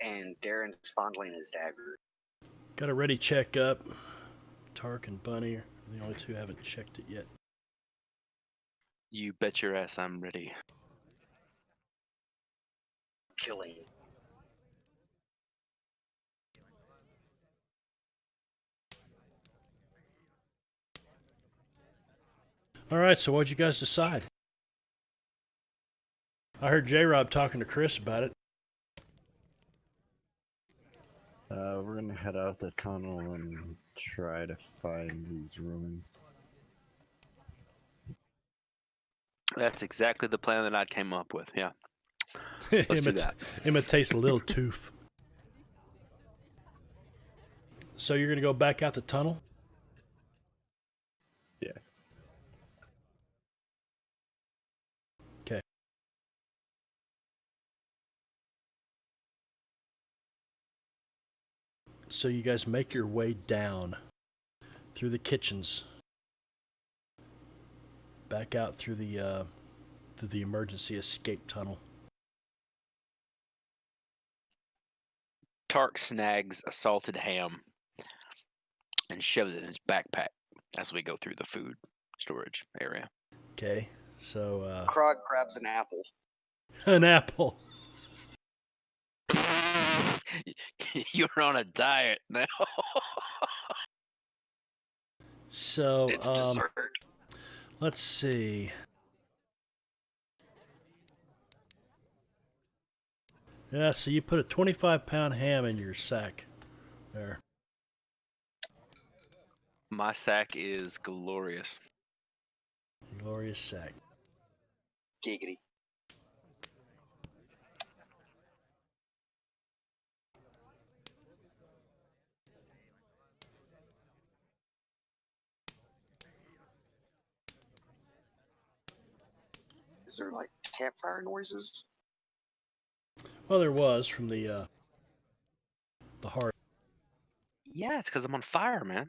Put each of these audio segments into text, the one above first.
and Darren's fondling his dagger. Got a ready check up. Tark and Bunny are the only two who haven't checked it yet. You bet your ass I'm ready. Killing. All right, so what'd you guys decide? I heard J-Rob talking to Chris about it. We're gonna head out the tunnel and try to find these ruins. That's exactly the plan that I came up with. Yeah. Let's do that. Imitates a little tooth. So you're gonna go back out the tunnel? Yeah. Okay. So you guys make your way down through the kitchens, back out through the emergency escape tunnel. Tark snags a salted ham and shoves it in his backpack as we go through the food storage area. Okay, so Krog grabs an apple. an apple. You're on a diet now. So It's dessert. let's see. Yeah, so you put a 25-pound ham in your sack there. My sack is glorious. Glorious sack. Giggity. Is there like campfire noises? Well, there was from the heart. Yeah, it's because I'm on fire, man.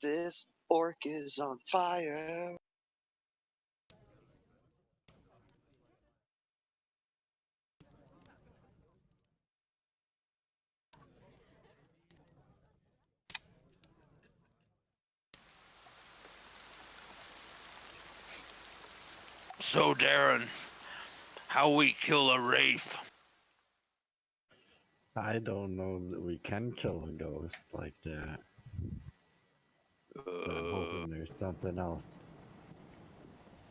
This orc is on fire. So, Darren, how we kill a wraith? I don't know that we can kill a ghost like that. So I'm hoping there's something else.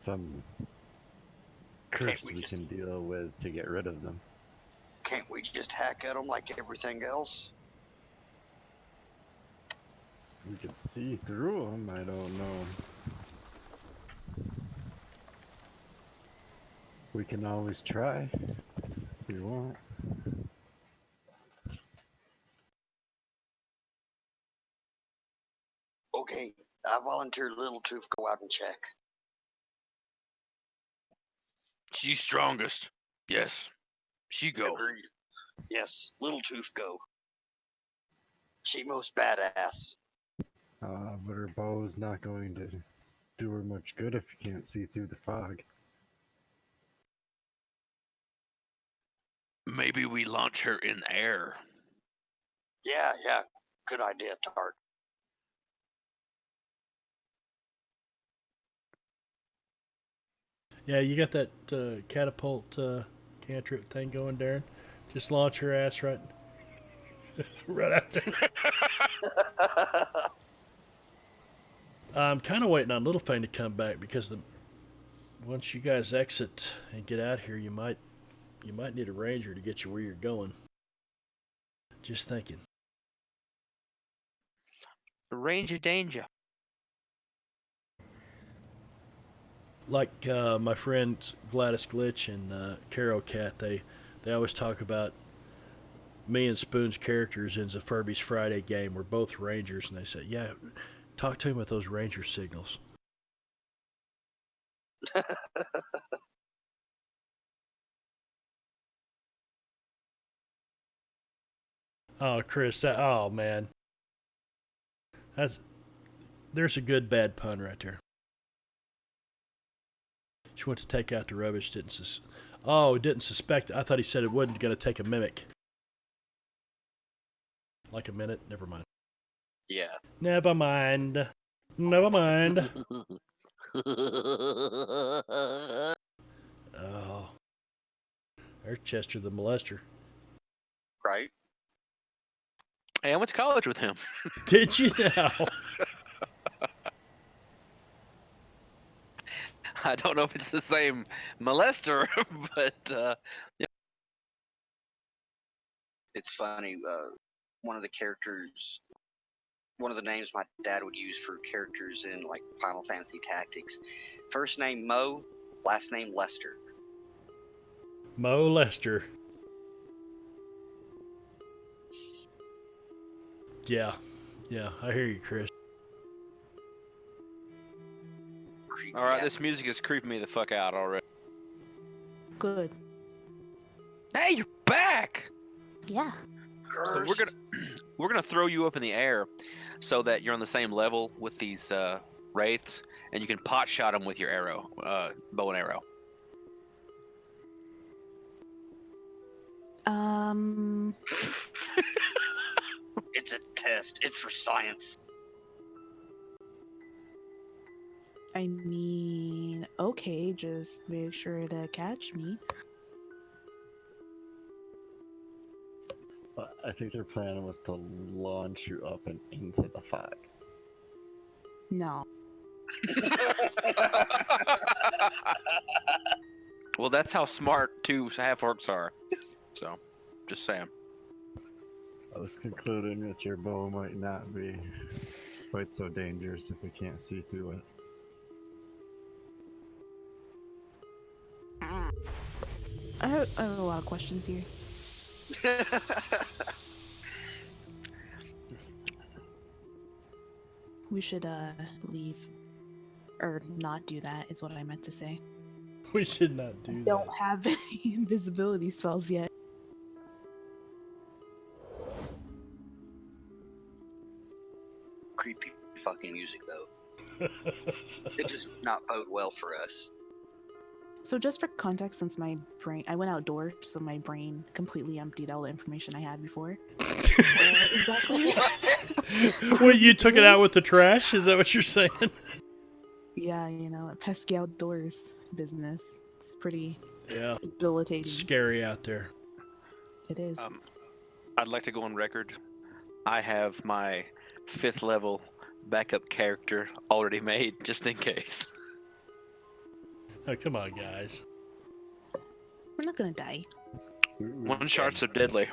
Some curse we can deal with to get rid of them. Can't we just hack at them like everything else? We can see through them, I don't know. We can always try if you want. Okay, I volunteer Little Tooth go out and check. She's strongest. Yes. She go. Agreed. Yes, Little Tooth go. She most badass. But her bow's not going to do her much good if you can't see through the fog. Maybe we launch her in air. Yeah, good idea, Tark. Yeah, you got that catapult cantrip thing going, Darren. Just launch her ass right out there. I'm kind of waiting on Littlefang to come back because once you guys exit and get out here, you might need a ranger to get you where you're going. Just thinking. Range of danger. Like my friends Gladys Glitch and Carol Cat, they always talk about me and Spoon's characters in the Furby's Friday game. We're both rangers, and they say, yeah, talk to him with those ranger signals. Oh, Chris, oh man, there's a good bad pun right there. She went to take out the rubbish, didn't Oh, didn't suspect. I thought he said it wasn't going to take a mimic. Like a minute? Never mind. Yeah. Never mind. Never mind. Oh. There's Chester the molester. Right? Hey, I went to college with him. Did you now? I don't know if it's the same molester, but It's funny. One of the characters, one of the names my dad would use for characters in like Final Fantasy Tactics. First name Mo, last name Lester. Mo Lester. Yeah. Yeah, I hear you, Chris. all right, Yeah. this music is creeping me the fuck out already. Good. Hey, you're back. Yeah. So we're gonna throw you up in the air so that you're on the same level with these wraiths, and you can pot shot them with your arrow, bow and arrow. It's a test. It's for science. I mean, okay, just make sure to catch me. I think their plan was to launch you up and into the fog. No. Well, that's how smart two half orcs are. So, just saying. I was concluding that your bow might not be quite so dangerous if we can't see through it. I have a lot of questions here. We should leave. Or not do that is what I meant to say. We should not do that. Don't have any invisibility spells yet. Creepy fucking music though. It does not bode well for us. So just for context, since my brain, I went outdoors, so my brain completely emptied all the information I had before. Exactly. Well, you took it out with the trash? Is that what you're saying? Yeah, you know, pesky outdoors business. It's pretty Yeah. debilitating. Scary out there. It is. I'd like to go on record. I have my 5th level backup character already made, just in case. Oh, come on, guys. We're not gonna die. One shot's so deadly.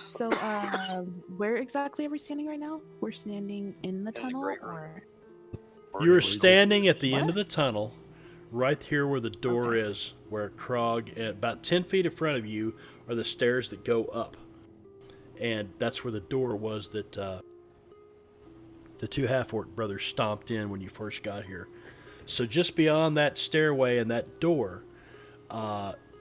So, where exactly are we standing right now? We're standing in the In the tunnel, great room. or You were standing at the end of What? the tunnel, right here where the door Okay. is, where Krog, and about 10 feet in front of you are the stairs that go up. And that's where the door was that the two half-orc brothers stomped in when you first got here. So just beyond that stairway and that door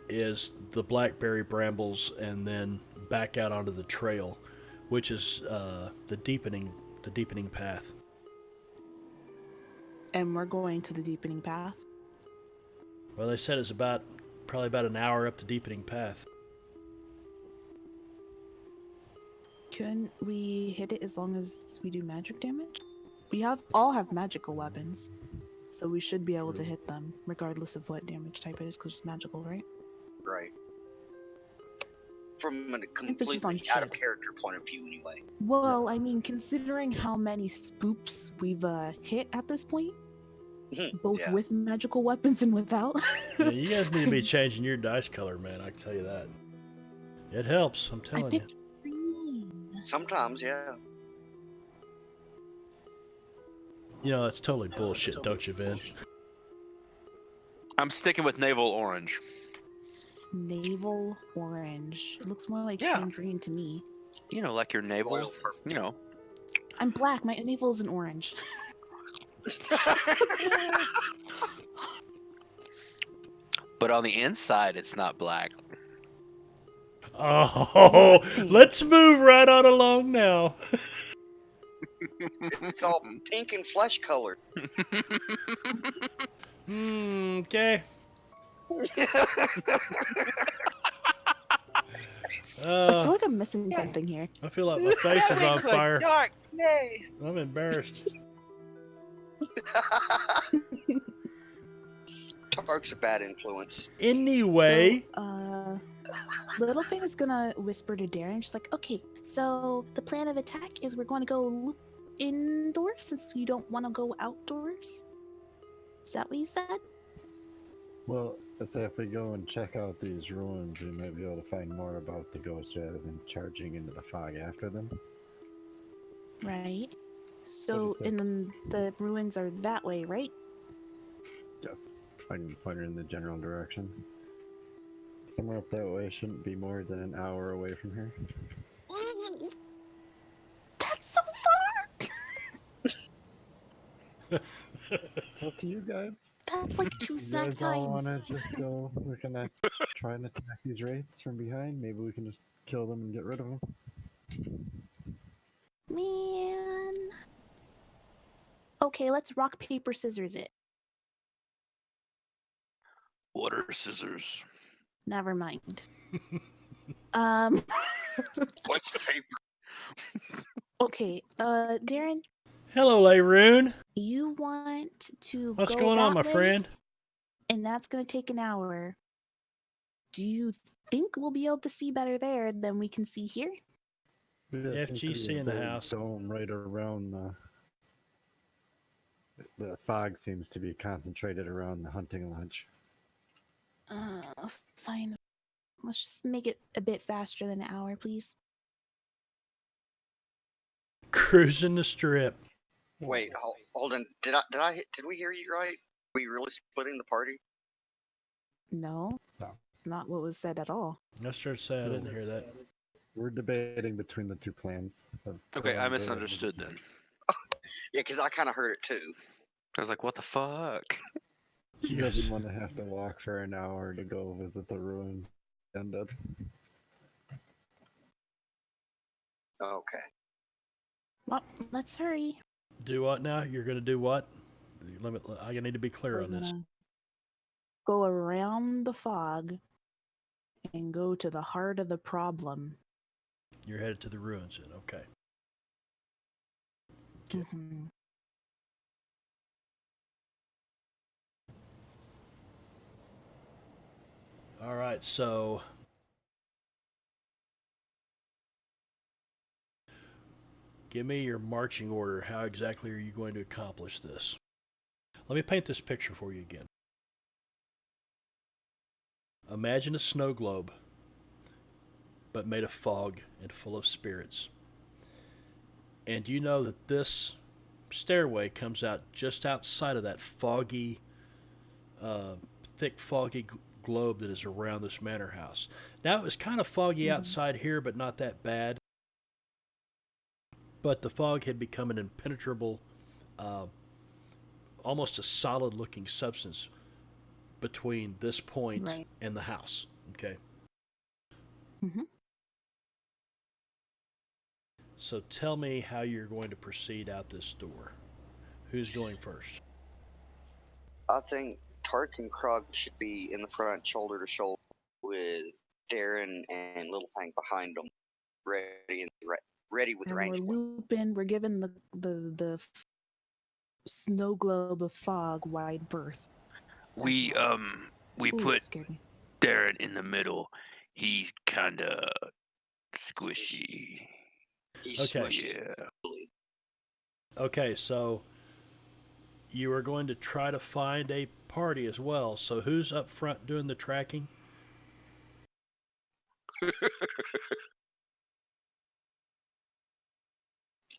is the blackberry brambles, and then back out onto the trail, which is the deepening path. and we're going to the deepening path. Well, they said it's probably about an hour up the deepening path. Couldn't we hit it as long as we do magic damage? We all have magical weapons, so we should be able to hit them regardless of what damage type it is, because it's magical, right? Right. From a Emphasis on completely out of should. character point of view, anyway. Well, I mean, considering how many spoops we've hit at this point, both Yeah. with magical weapons and without. Yeah, you guys need to be changing your dice color, man. I can tell you that. It helps, I'm I telling you. picked green. Sometimes, yeah. You know, that's totally bullshit, don't you, Vin? I'm sticking with navel orange. Naval orange. It looks more like Yeah. tangerine to me. You know, like your navel. Royal purple. You know. I'm black. My navel is an orange. But on the inside, it's not black. Oh, let's move right on along now. It's all pink and flesh colored. Okay. I feel like I'm missing something here. I feel like my face is on fire. Dark place. I'm embarrassed. Tark's a bad influence. Anyway, So, Littlefang is gonna whisper to Darren. She's like, "Okay, so the plan of attack is we're going to go loop indoors since we don't want to go outdoors." Is that what you said? Well, let's say if we go and check out these ruins, we might be able to find more about the ghosts rather than charging into the fog after them. Right. So, What do you and then the ruins are that way, right? Yes. I can point her in the general direction. Somewhere up that way shouldn't be more than an hour away from here. That's so far. It's up to you guys. That's like 2 You snack guys all times. want to just go? We're gonna try and attack these wraiths from behind. Maybe we can just kill them and get rid of them. Man. Okay, let's rock, paper, scissors it. What are scissors? Never mind. What's the paper? Okay, Darren, hello, Layroon. you want to What's go going on, that my way, friend? and that's gonna take an hour. Do you think we'll be able to see better there than we can see here? Yeah, seems to be FGC a in the big house. Dome right around the fog seems to be concentrated around the hunting lodge. Fine. Let's just make it a bit faster than an hour, please. Cruising the strip. Wait, hold on. Did we hear you right? We really splitting the party? No, No. it's not what was said at all. I started to say I didn't hear that. We're debating between the two plans. Okay, I misunderstood then. Yeah, because I kind of heard it too. I was like, what the fuck? He Yes. doesn't want to have to walk for an hour to go visit the ruins. Ended. Okay. Well, let's hurry. Do what now? You're going to do what? I need to be clear We're on this. gonna go around the fog and go to the heart of the problem. You're headed to the ruins then. Okay. Okay. Hmm. All right, so give me your marching order. How exactly are you going to accomplish this? Let me paint this picture for you again. Imagine a snow globe, but made of fog and full of spirits. And you know that this stairway comes out just outside of that foggy, thick, foggy globe that is around this manor house. Now, it was kind of foggy outside here, but not that bad. But the fog had become an impenetrable, almost a solid looking substance between this point Right. and the house. Okay. Mhm. So tell me how you're going to proceed out this door. Who's going first? I think Tark and Krog should be in the front, shoulder to shoulder, with Darren and Littlefang behind them, ready with And range we're weapons. looping. We're giving the snow globe of fog wide berth. We well. we Ooh, put scared me. Darren in the middle. He's kinda squishy. He's Okay. smushed. Yeah. Okay, so you are going to try to find a party as well. So who's up front doing the tracking?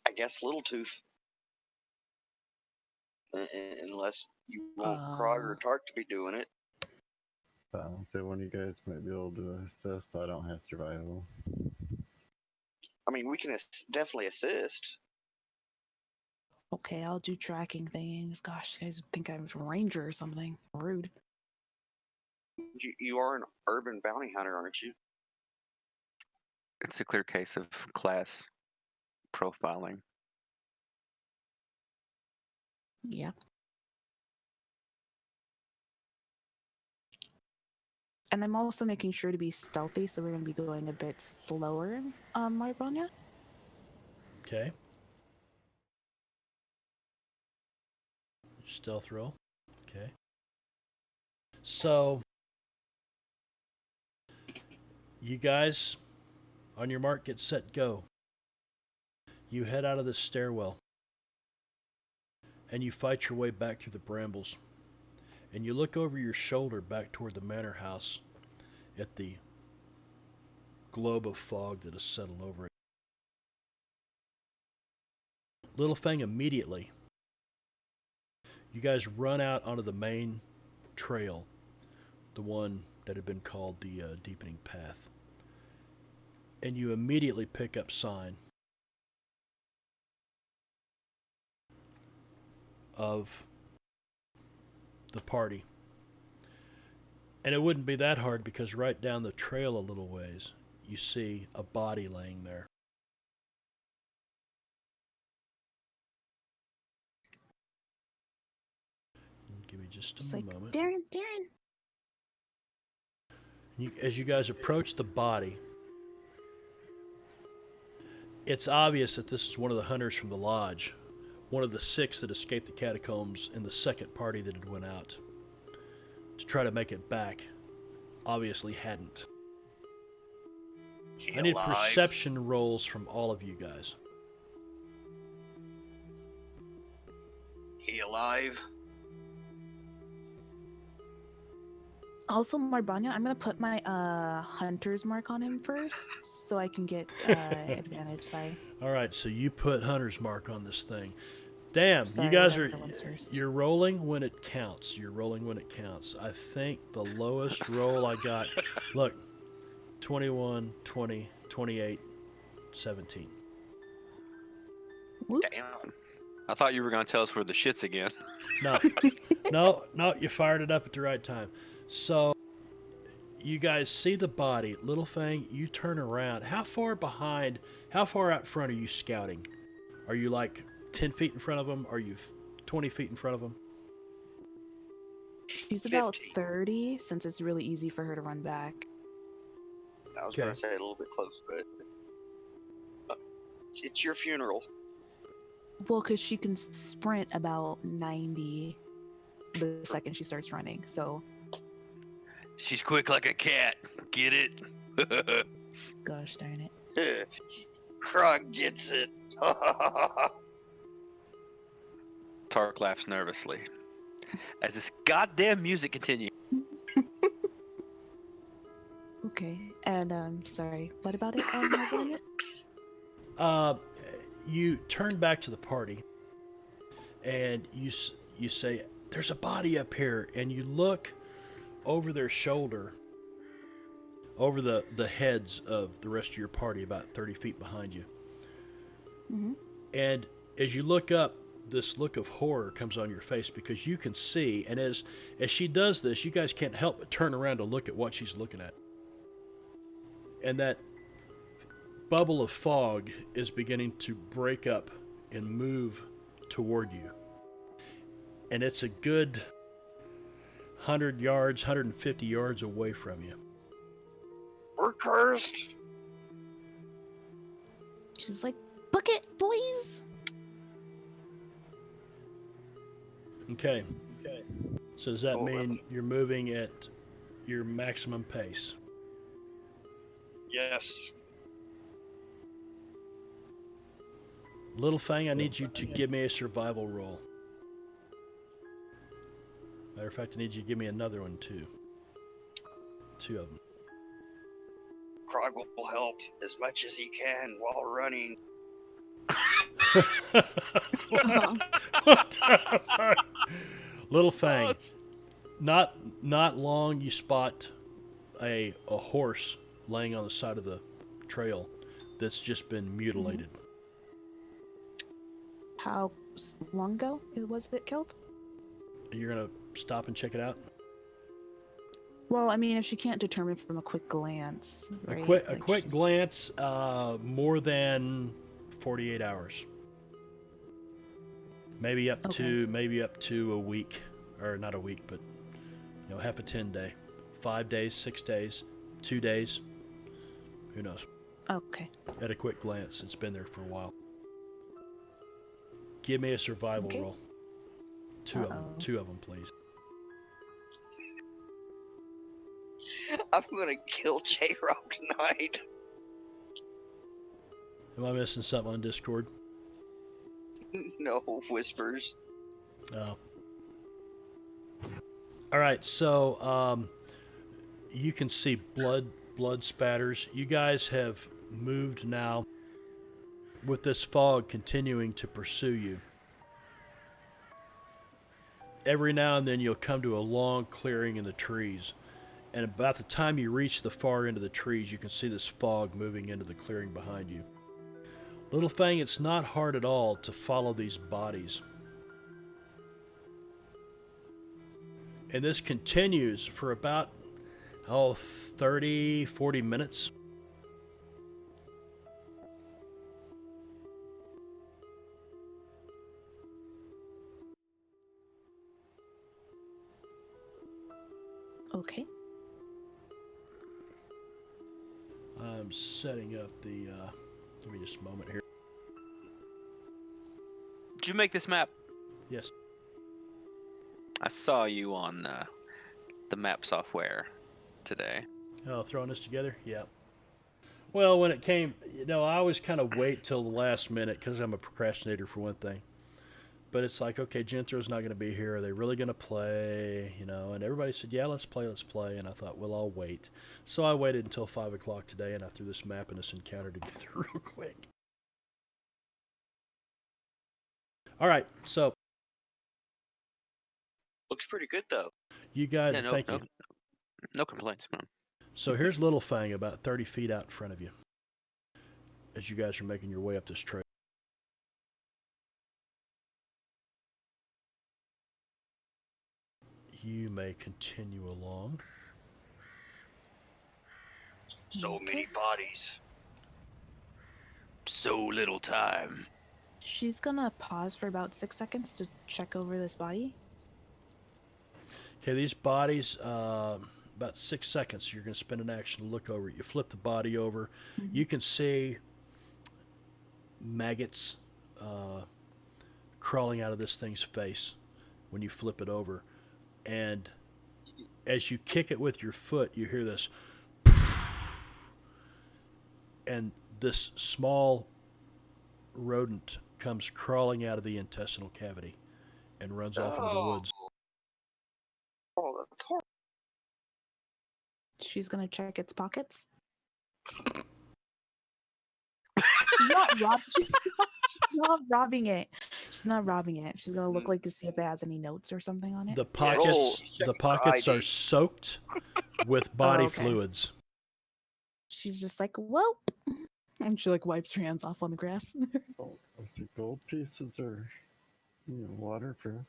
I guess Littletooth. Unless you want Krog or Tark to be doing it. So one of you guys might be able to assist. I don't have survival. I mean, we can definitely assist. Okay, I'll do tracking things. Gosh, you guys would think I'm a ranger or something. Rude. You are an urban bounty hunter, aren't you? It's a clear case of class profiling. Yeah. And I'm also making sure to be stealthy, so we're gonna be going a bit slower, Marbanya. Okay. Stealth roll. Okay. So, you guys, on your mark, get set, go. You head out of this stairwell, and you fight your way back through the brambles. And you look over your shoulder back toward the manor house at the globe of fog that has settled over it. Little thing, immediately, you guys run out onto the main trail, the one that had been called the deepening path. And you immediately pick up sign of the party. And it wouldn't be that hard because right down the trail a little ways, you see a body laying there. Give me just It's a like, moment. Darren. As you guys approach the body, it's obvious that this is one of the hunters from the lodge, one of the 6 that escaped the catacombs in the second party that had went out to try to make it back. Obviously hadn't. He I need alive? perception rolls from all of you guys. He alive? Also, Marbanya, I'm gonna put my hunter's mark on him first, so I can get advantage. Sorry. All right, so you put hunter's mark on this thing. Damn, Sorry, you guys whatever comes first. you're rolling when it counts. You're rolling when it counts. I think the lowest roll I got, look, 21, 20, 28, 17. Whoop. Damn. I thought you were going to tell us we're the shits again. No, you fired it up at the right time. So, you guys see the body. Little thing, you turn around. How far out front are you scouting? Are you like 10 feet in front of them? Are you 20 feet in front of them? She's about 50. 30, since it's really easy for her to run back. I was Okay. going to say a little bit close, but it's your funeral. Well, because she can sprint about 90 the second she starts running, so She's quick like a cat. Get it? gosh darn it. Krog gets it. Tark laughs nervously as this goddamn music continues. Okay, and sorry, what about it, Marbanya? You turn back to the party, and you say, "There's a body up here," and you look over their shoulder, over the heads of the rest of your party, about 30 feet behind you. Mm-hmm. And as you look up, this look of horror comes on your face because you can see, and as she does this, you guys can't help but turn around to look at what she's looking at. And that bubble of fog is beginning to break up and move toward you. And it's a good 100 yards, 150 yards away from you. We're cursed. She's like, bucket, boys! Okay. So does that Oh, mean you're moving at your maximum pace? Yes. Little thing, I need you to give me a survival roll. Matter of fact, I need you to give me another one too. 2 of them. Krog will help as much as he can while running. What the fuck? Little thing. Not long, you spot a horse laying on the side of the trail that's just been mutilated. How long ago was it killed? You're gonna stop and check it out? Well, I mean, if she can't determine from a quick glance, right? A quick glance, more than 48 hours. Maybe up to a week, or not a week, but half a 10 day. 5 days, 6 days, 2 days. Who knows? Okay. At a quick glance, it's been there for a while. Give me a survival Okay. roll. Two of them. Uh-oh. 2 of them, please. I'm gonna kill J-Rob tonight. Am I missing something on Discord? No whispers. Oh. All right, so you can see blood spatters. You guys have moved now with this fog continuing to pursue you. Every now and then you'll come to a long clearing in the trees, and about the time you reach the far end of the trees, you can see this fog moving into the clearing behind you. Little thing, it's not hard at all to follow these bodies. And this continues for about 30, 40 minutes. Okay. I'm setting up the, give me just a moment here. Did you make this map? Yes. I saw you on the map software today. Oh, throwing this together? Yeah. Well, when it came, I always kind of wait till the last minute because I'm a procrastinator for one thing. But it's like, okay, Gentro's not going to be here. Are they really going to play? And everybody said, yeah, let's play. And I thought, well, I'll wait. So I waited until 5 o'clock today, and I threw this map and this encounter together real quick. All right, so. Looks pretty good, though. You guys, Yeah, thank you. No complaints, man. So here's Little Fang about 30 feet out in front of you as you guys are making your way up this trail. You may continue along. So many bodies. So little time. She's gonna pause for about 6 seconds to check over this body. Okay, these bodies, about 6 seconds, you're going to spend an action to look over it. You flip the body over. Mm-hmm. You can see maggots crawling out of this thing's face when you flip it over. And as you kick it with your foot, you hear this. And this small rodent comes crawling out of the intestinal cavity and runs off into the woods. Oh, that's horrible. She's gonna check its pockets. She's not robbing it. She's not robbing it. She's gonna look like to see if it has any notes or something on it. The pockets, check the for pockets are ID. soaked with body okay. fluids. She's just like, well, and she like wipes her hands off on the grass. Oh, those are gold pieces are, waterproof.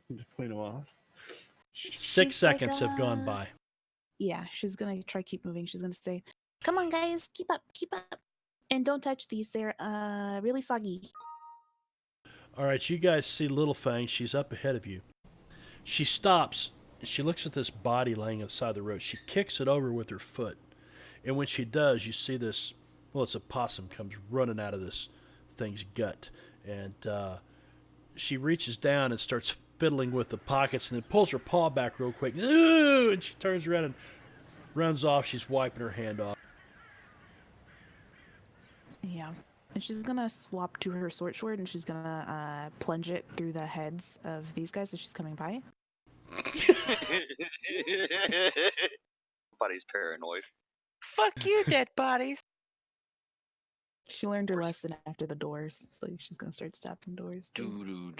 You just clean them off. 6 She's seconds like, have gone by. Yeah, she's gonna try keep moving. She's gonna say, "Come on, guys, keep up, and don't touch these. They're really soggy." All right, you guys see Little Fang. She's up ahead of you. She stops. She looks at this body laying on the side of the road. She kicks it over with her foot. And when she does, you see this, well, it's a possum comes running out of this thing's gut. And she reaches down and starts fiddling with the pockets and then pulls her paw back real quick. Ooh, and she turns around and runs off. She's wiping her hand off. Yeah, and she's gonna swap to her short sword and she's gonna plunge it through the heads of these guys as she's coming by. Somebody's paranoid. Fuck you, dead bodies. She learned her lesson after the doors, so she's gonna start stopping doors too.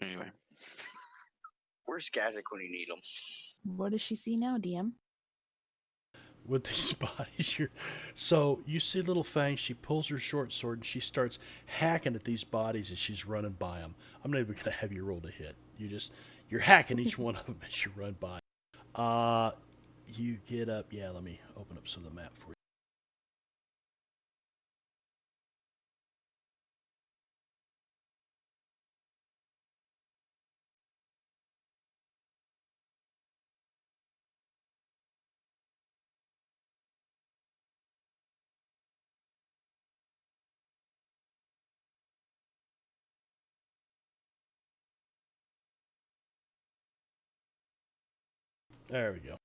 Anyway. Where's Gazik when you need him? What does she see now, DM? With these bodies, so you see Little Fang. She pulls her short sword and she starts hacking at these bodies as she's running by them. I'm not even gonna have you roll to hit. You're hacking each one of them as you run by. You get up. Yeah, let me open up some of the map for you. There we go.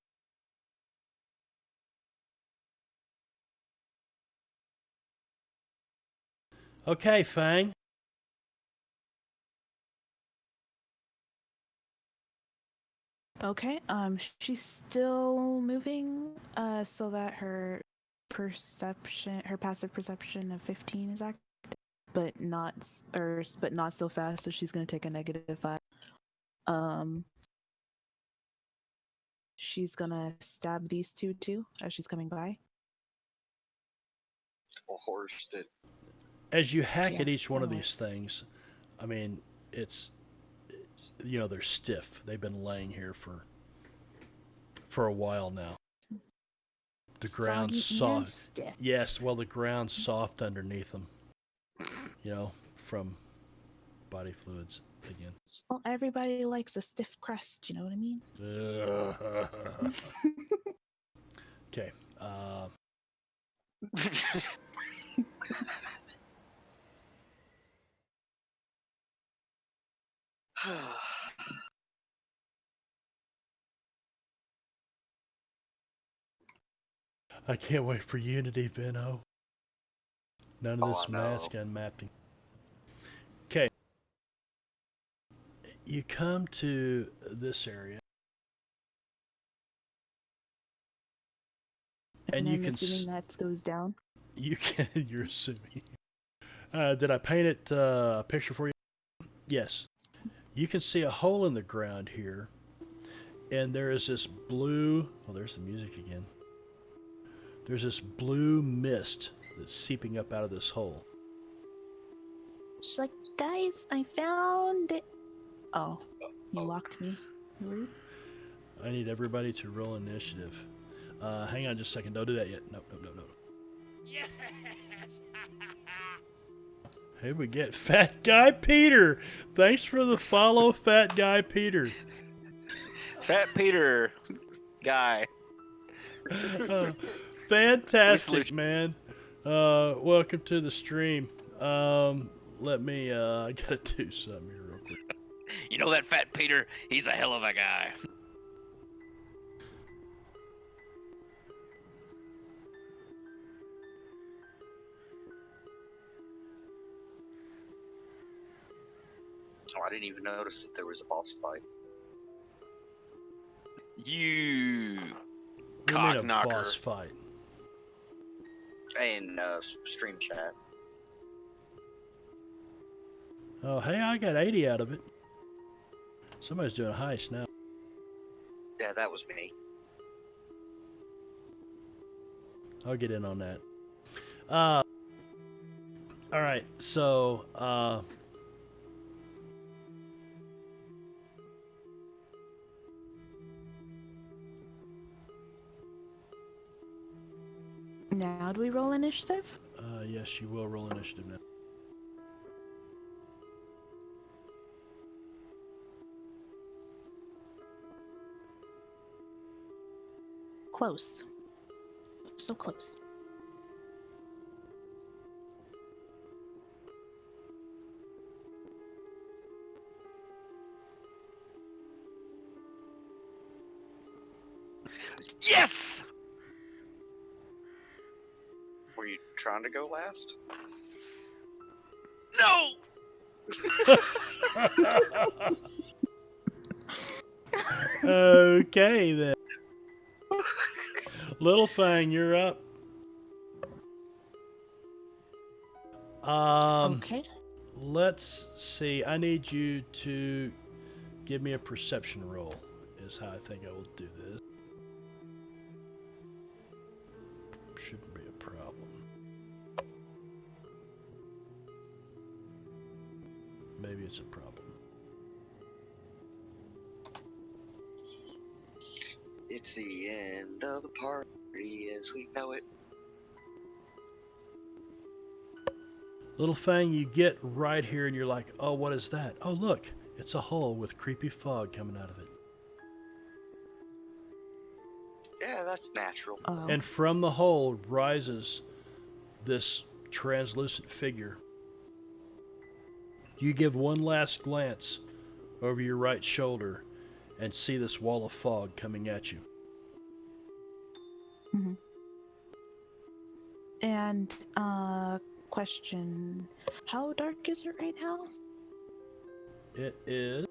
Okay, Fang. Okay. She's still moving. So that her passive perception of 15 is active, but not so fast. So she's gonna take a -5. She's gonna stab these two too as she's coming by. Or horse it. As you hack Yeah, at each one of anyway. these things, I mean, it's they're stiff. They've been laying here for a while now. The ground's Soggy and soft. stiff. Yes, well, the ground's soft underneath them. From body fluids again. Well, everybody likes a stiff crust. You know what I mean? Okay. I can't wait for Unity, Vino. None of this mask unmapping. Okay. You come to this area. And you I'm can assuming that goes down. You're assuming. Did I paint it a picture for you? Yes. You can see a hole in the ground here. And there is this blue... Well, there's the music again. There's this blue mist that's seeping up out of this hole. She's like, guys, I found it. Oh, you locked me. Rude. I need everybody to roll initiative. Hang on just a second. Don't do that yet. No. Yes! Hey, we get Fat Guy Peter. Thanks for the follow, Fat Guy Peter. Fat Peter guy. Fantastic, man. Welcome to the stream. Let me, I gotta do something here real quick. You know that Fat Peter? He's a hell of a guy. Oh, I didn't even notice that there was a boss fight. You We made cock a knocker. boss fight. And stream chat. Oh, hey, I got 80 out of it. Somebody's doing a heist now. Yeah, that was me. I'll get in on that. All right, so Now do we roll initiative? yes, you will roll initiative now. Close. So close. Yes! Were you trying to go last? No! Okay, then. Little Fang, you're up. Okay. Let's see. I need you to give me a perception roll, is how I think I will do this. Shouldn't be a problem. Maybe it's a problem. It's the end of the party as we know it. Little Fang, you get right here and you're like, oh, what is that? Oh, look, it's a hole with creepy fog coming out of it. Yeah, that's natural. And from the hole rises this translucent figure. You give one last glance over your right shoulder, and see this wall of fog coming at you. Mm-hmm. And question: how dark is it right now? It is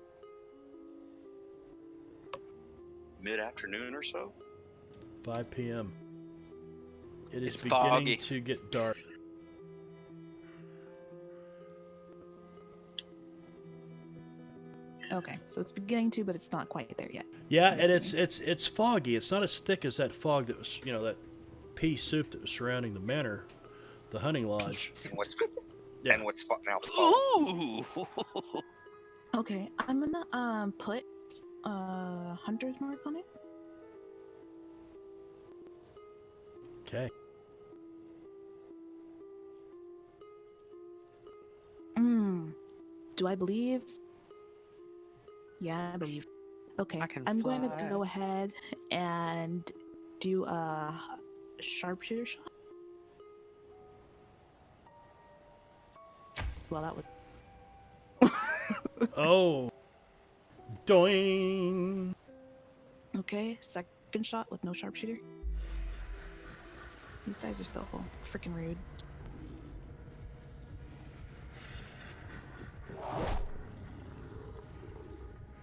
Mid-afternoon or so. 5 p.m. It is It's beginning foggy. to get dark. Okay, so it's beginning to, but it's not quite there yet. Yeah, I'm and assuming. it's foggy. It's not as thick as that fog that was, that pea soup that was surrounding the manor, the hunting lodge. And what's Yeah. and what's now the fog. Ooh. Okay, I'm gonna put hunter's mark on it. Okay. Do I believe? Yeah, I believe. Okay, I can I'm going to fly. go ahead and do a sharpshooter shot. Well, that was Oh. Doing. okay. Second shot with no sharpshooter. These guys are so freaking rude.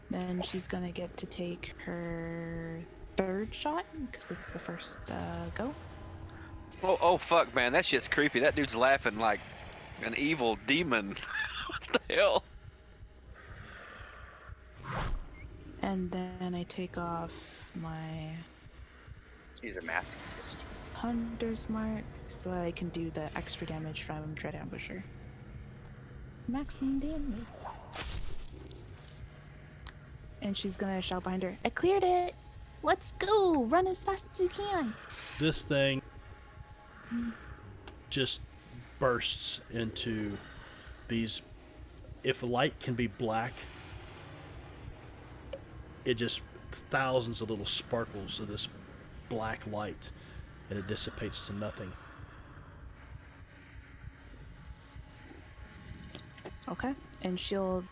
Then she's gonna get to take her third shot because it's the first go. Oh, fuck, man. That shit's creepy. That dude's laughing like an evil demon. What the hell? And then I take off my He's a masochist. hunter's mark so that I can do the extra damage from Dread Ambusher. Maximum damage. And she's gonna shout behind her, I cleared it! Let's go! Run as fast as you can! This thing just bursts into these. If light can be black, it just thousands of little sparkles of this black light, and it dissipates to nothing. Okay. And she'll.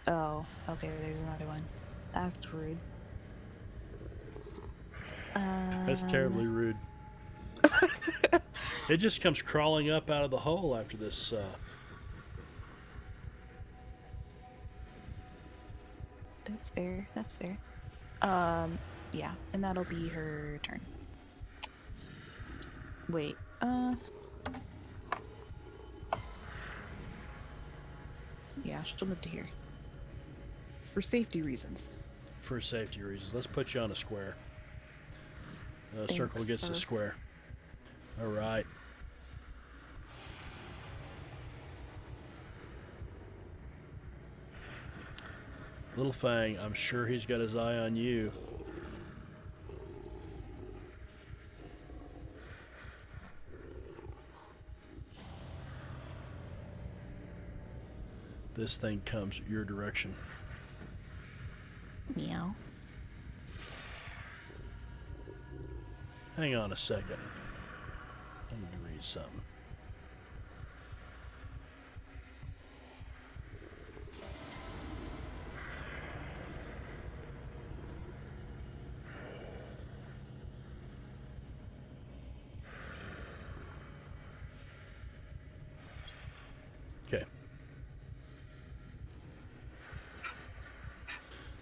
Oh, okay, there's another one. That's rude. That's terribly rude. It just comes crawling up out of the hole after this. That's fair. That's fair. Yeah, and that'll be her turn. Wait, yeah, she'll move to here. For safety reasons. For safety reasons, let's put you on a square. Thanks, Circle gets a sir. square. All right. Little Fang, I'm sure he's got his eye on you. This thing comes your direction. Meow. Hang on a second. I need to read something. Okay.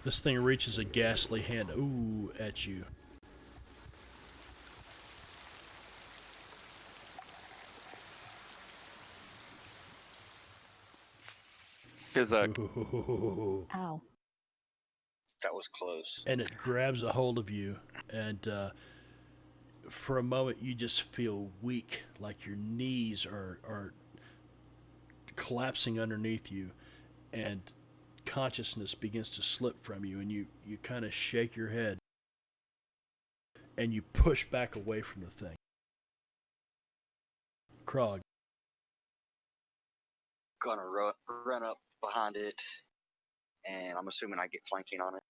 This thing reaches a ghastly hand, at you. Fizzug. Ooh. Ow. That was close. And it grabs a hold of you, and for a moment you just feel weak, like your knees are collapsing underneath you, and consciousness begins to slip from you, and you kind of shake your head, and you push back away from the thing. Krog. Gonna run up behind it, and I'm assuming I get flanking on it.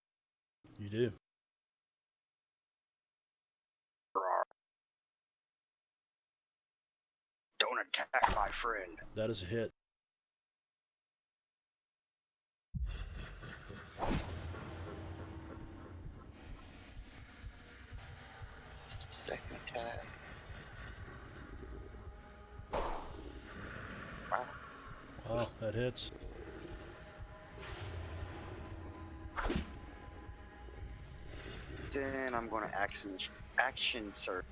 You do. Rawr. Don't attack my friend. That is a hit. attack. Wow. Wow, that hits. Then I'm going to action surge.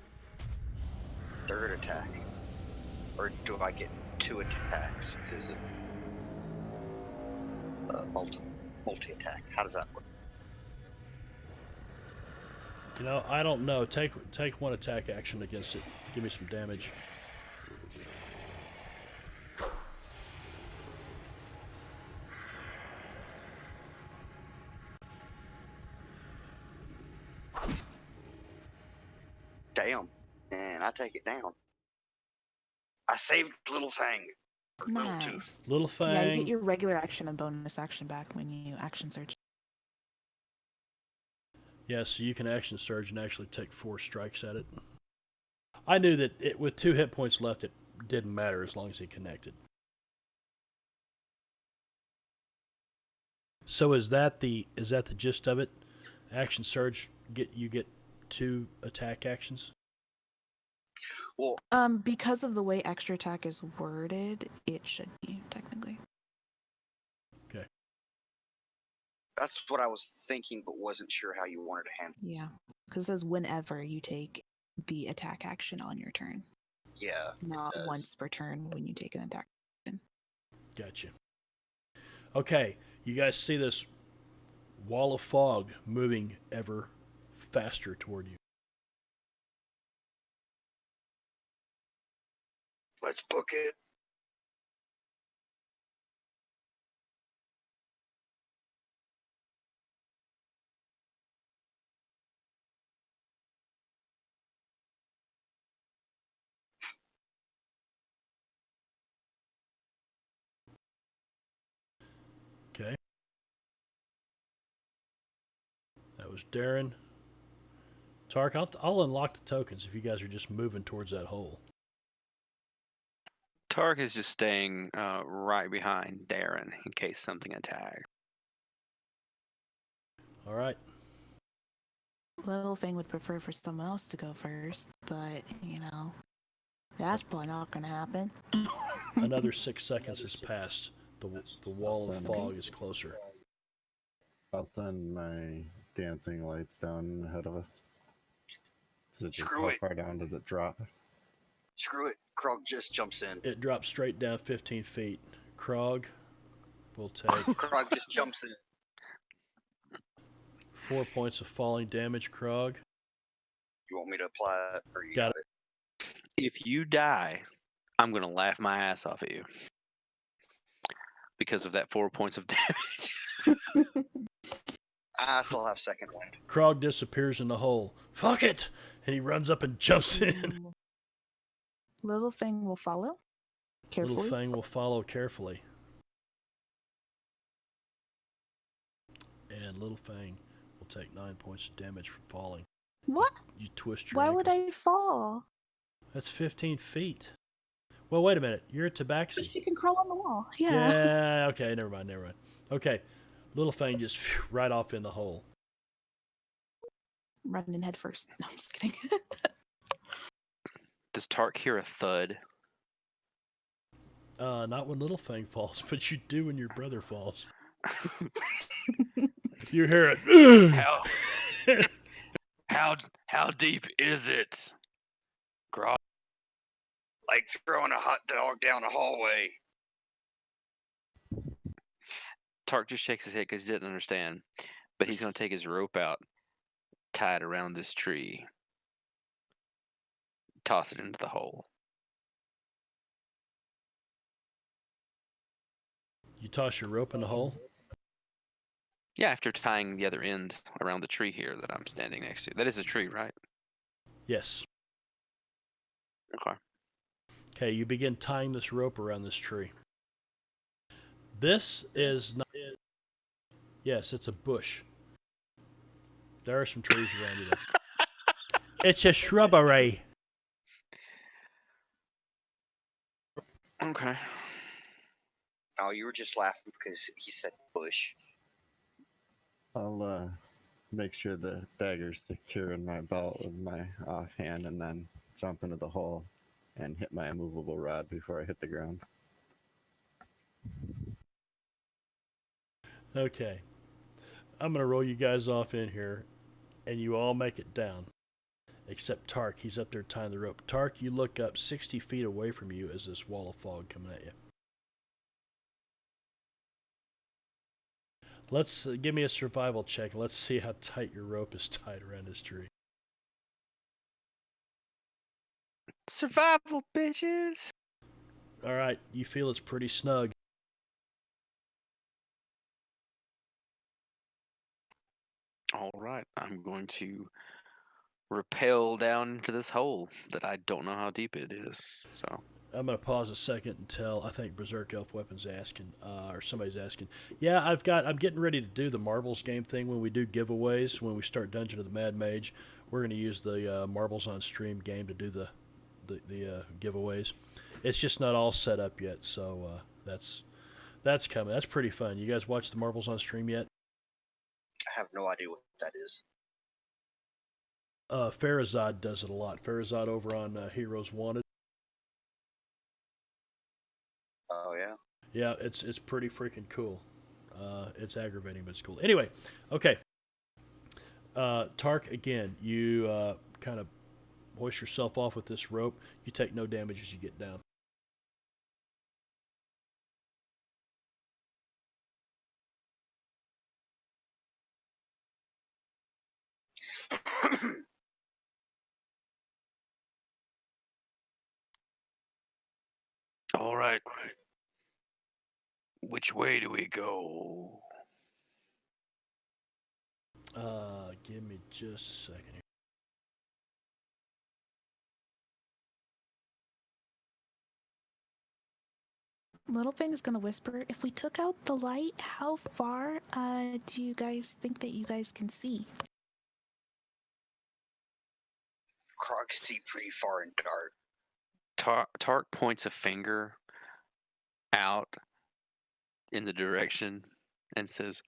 Third attack. Or do I get 2 attacks because of multi attack? How does that work? You know, I don't know. Take one attack action against it. Give me some damage. Damn. And I take it down. I saved Little Fang. Or Little Tooth. Nice. Little Fang. Yeah, you get your regular action and bonus action back when you action search. Yeah, so you can action surge and actually take 4 strikes at it. I knew that with 2 hit points left, it didn't matter as long as he connected. So is that the gist of it? Action surge, you get 2 attack actions. Well, Because of the way extra attack is worded, it should be technically. Okay. that's what I was thinking, but wasn't sure how you wanted to handle it. Yeah, because it says whenever you take the attack action on your turn, Yeah. not does. once per turn when you take an attack. Gotcha. Okay, you guys see this wall of fog moving ever faster toward you. Let's book it. Okay. That was Darren. Tark, I'll unlock the tokens if you guys are just moving towards that hole. Tark is just staying right behind Darren in case something attacks. All right. Little Thing would prefer for someone else to go first, but that's probably not gonna happen. Another 6 seconds has passed. The wall of fog is closer. I'll send my dancing lights down ahead of us. Does it just, Screw how it. far down does it drop? Screw it. Krog just jumps in. It drops straight down 15 feet. Krog will take Krog just jumps in. 4 points of falling damage. Krog. You want me to apply it, or you Got got it? If you die, I'm gonna laugh my ass off at you because of that 4 points of damage. I still have second wind. Krog disappears in the hole. Fuck it! And he runs up and jumps in. Little Thing will follow carefully. Little Fang will follow carefully. And Little Fang will take 9 points of damage from falling. What? You twist your Why ankle. would I fall? That's 15 feet. Well, wait a minute. You're a tabaxi. She can crawl on the wall. Yeah. Yeah, okay, never mind. Okay, Little Fang just right off in the hole. Running head first. No, I'm just kidding. Does Tark hear a thud? Not when Little Fang falls, but you do when your brother falls. You hear it. How deep is it? Grog. Like throwing a hot dog down a hallway. Tark just shakes his head because he didn't understand. But he's going to take his rope out, tie it around this tree, toss it into the hole. You toss your rope in the hole? Yeah, after tying the other end around the tree here that I'm standing next to. That is a tree, right? Yes. Okay. Okay, you begin tying this rope around this tree. This is not... Yes, it's a bush. There are some trees around you. It's a shrubbery. Okay. Oh, you were just laughing because he said bush. I'll make sure the dagger's secure in my belt with my offhand, and then jump into the hole and hit my immovable rod before I hit the ground. Okay. I'm going to roll you guys off in here, and you all make it down. Except Tark, he's up there tying the rope. Tark, you look up 60 feet away from you as this wall of fog coming at you. Let's give me a survival check. Let's see how tight your rope is tied around this tree. Survival, bitches. All right, you feel it's pretty snug. All right, I'm going to rappel down into this hole that I don't know how deep it is. So I'm going to pause a second until I think Berserk Elf Weapon's asking, or somebody's asking. Yeah, I'm getting ready to do the marbles game thing when we do giveaways. When we start Dungeon of the Mad Mage, we're going to use the marbles on stream game to do the giveaways. It's just not all set up yet, so that's coming. That's pretty fun. You guys watch the marbles on stream yet? I have no idea what that is. Farazad does it a lot. Farazad over on Heroes Wanted. Oh yeah. Yeah, it's pretty freaking cool. It's aggravating, but it's cool. Anyway, okay. Tark, again, you kind of hoist yourself off with this rope. You take no damage as you get down. all right. Which way do we go? Give me just a second here. Littlefang is gonna whisper, if we took out the light, how far do you guys think that you guys can see? Crocs see pretty far and dark. Tark points a finger out in the direction and says,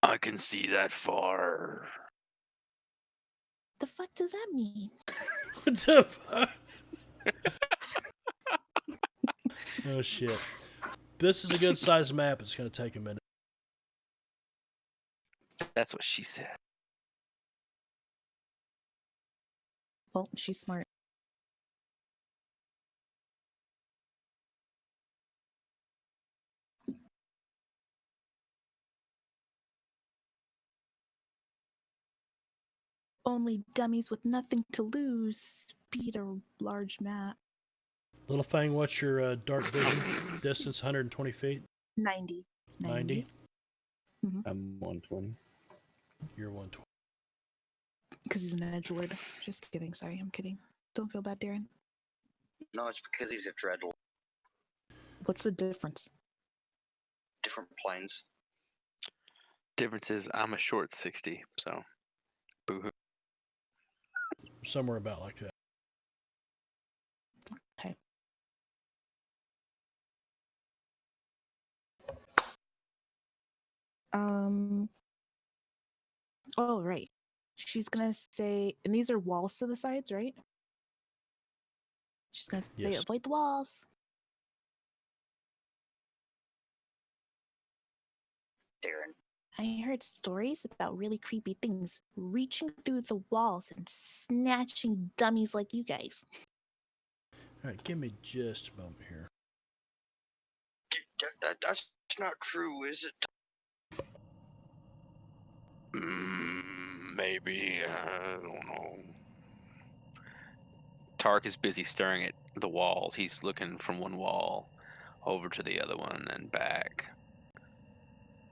I can see that far. The fuck does that mean? What the fuck? Oh, shit. This is a good sized map. It's going to take a minute. That's what she said. Well, she's smart. Only dummies with nothing to lose beat a large map. Littlefang, what's your dark vision distance? 120 feet? 90. 90? I'm 120. You're 120. Because he's an edgelord. Just kidding. Sorry, I'm kidding. Don't feel bad, Darren. No, it's because he's a dreadlord. What's the difference? Different planes. Difference is I'm a short 60, so boo-hoo. Somewhere about like that. Okay. Oh, right. She's gonna say, and these are walls to the sides, right? She's gonna say, Yes. avoid the walls. Darren. I heard stories about really creepy things reaching through the walls and snatching dummies like you guys. All right, give me just a moment here. That's not true, is it? Maybe, I don't know. Tark is busy staring at the walls. He's looking from one wall over to the other one and back,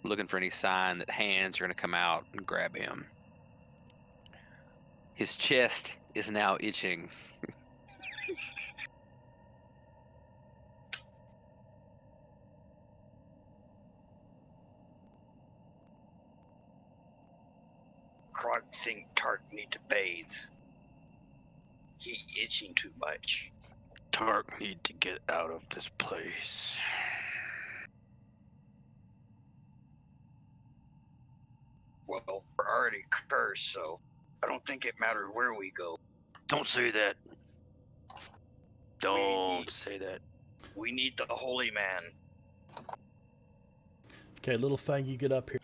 looking for any sign that hands are going to come out and grab him. His chest is now itching. Krog think Tark need to bathe. He itching too much. Tark need to get out of this place. Well, where are already cursed, so I don't think it matters where we go. Don't say that. Don't say that. We need the holy man. Okay, little Fang, you get up here.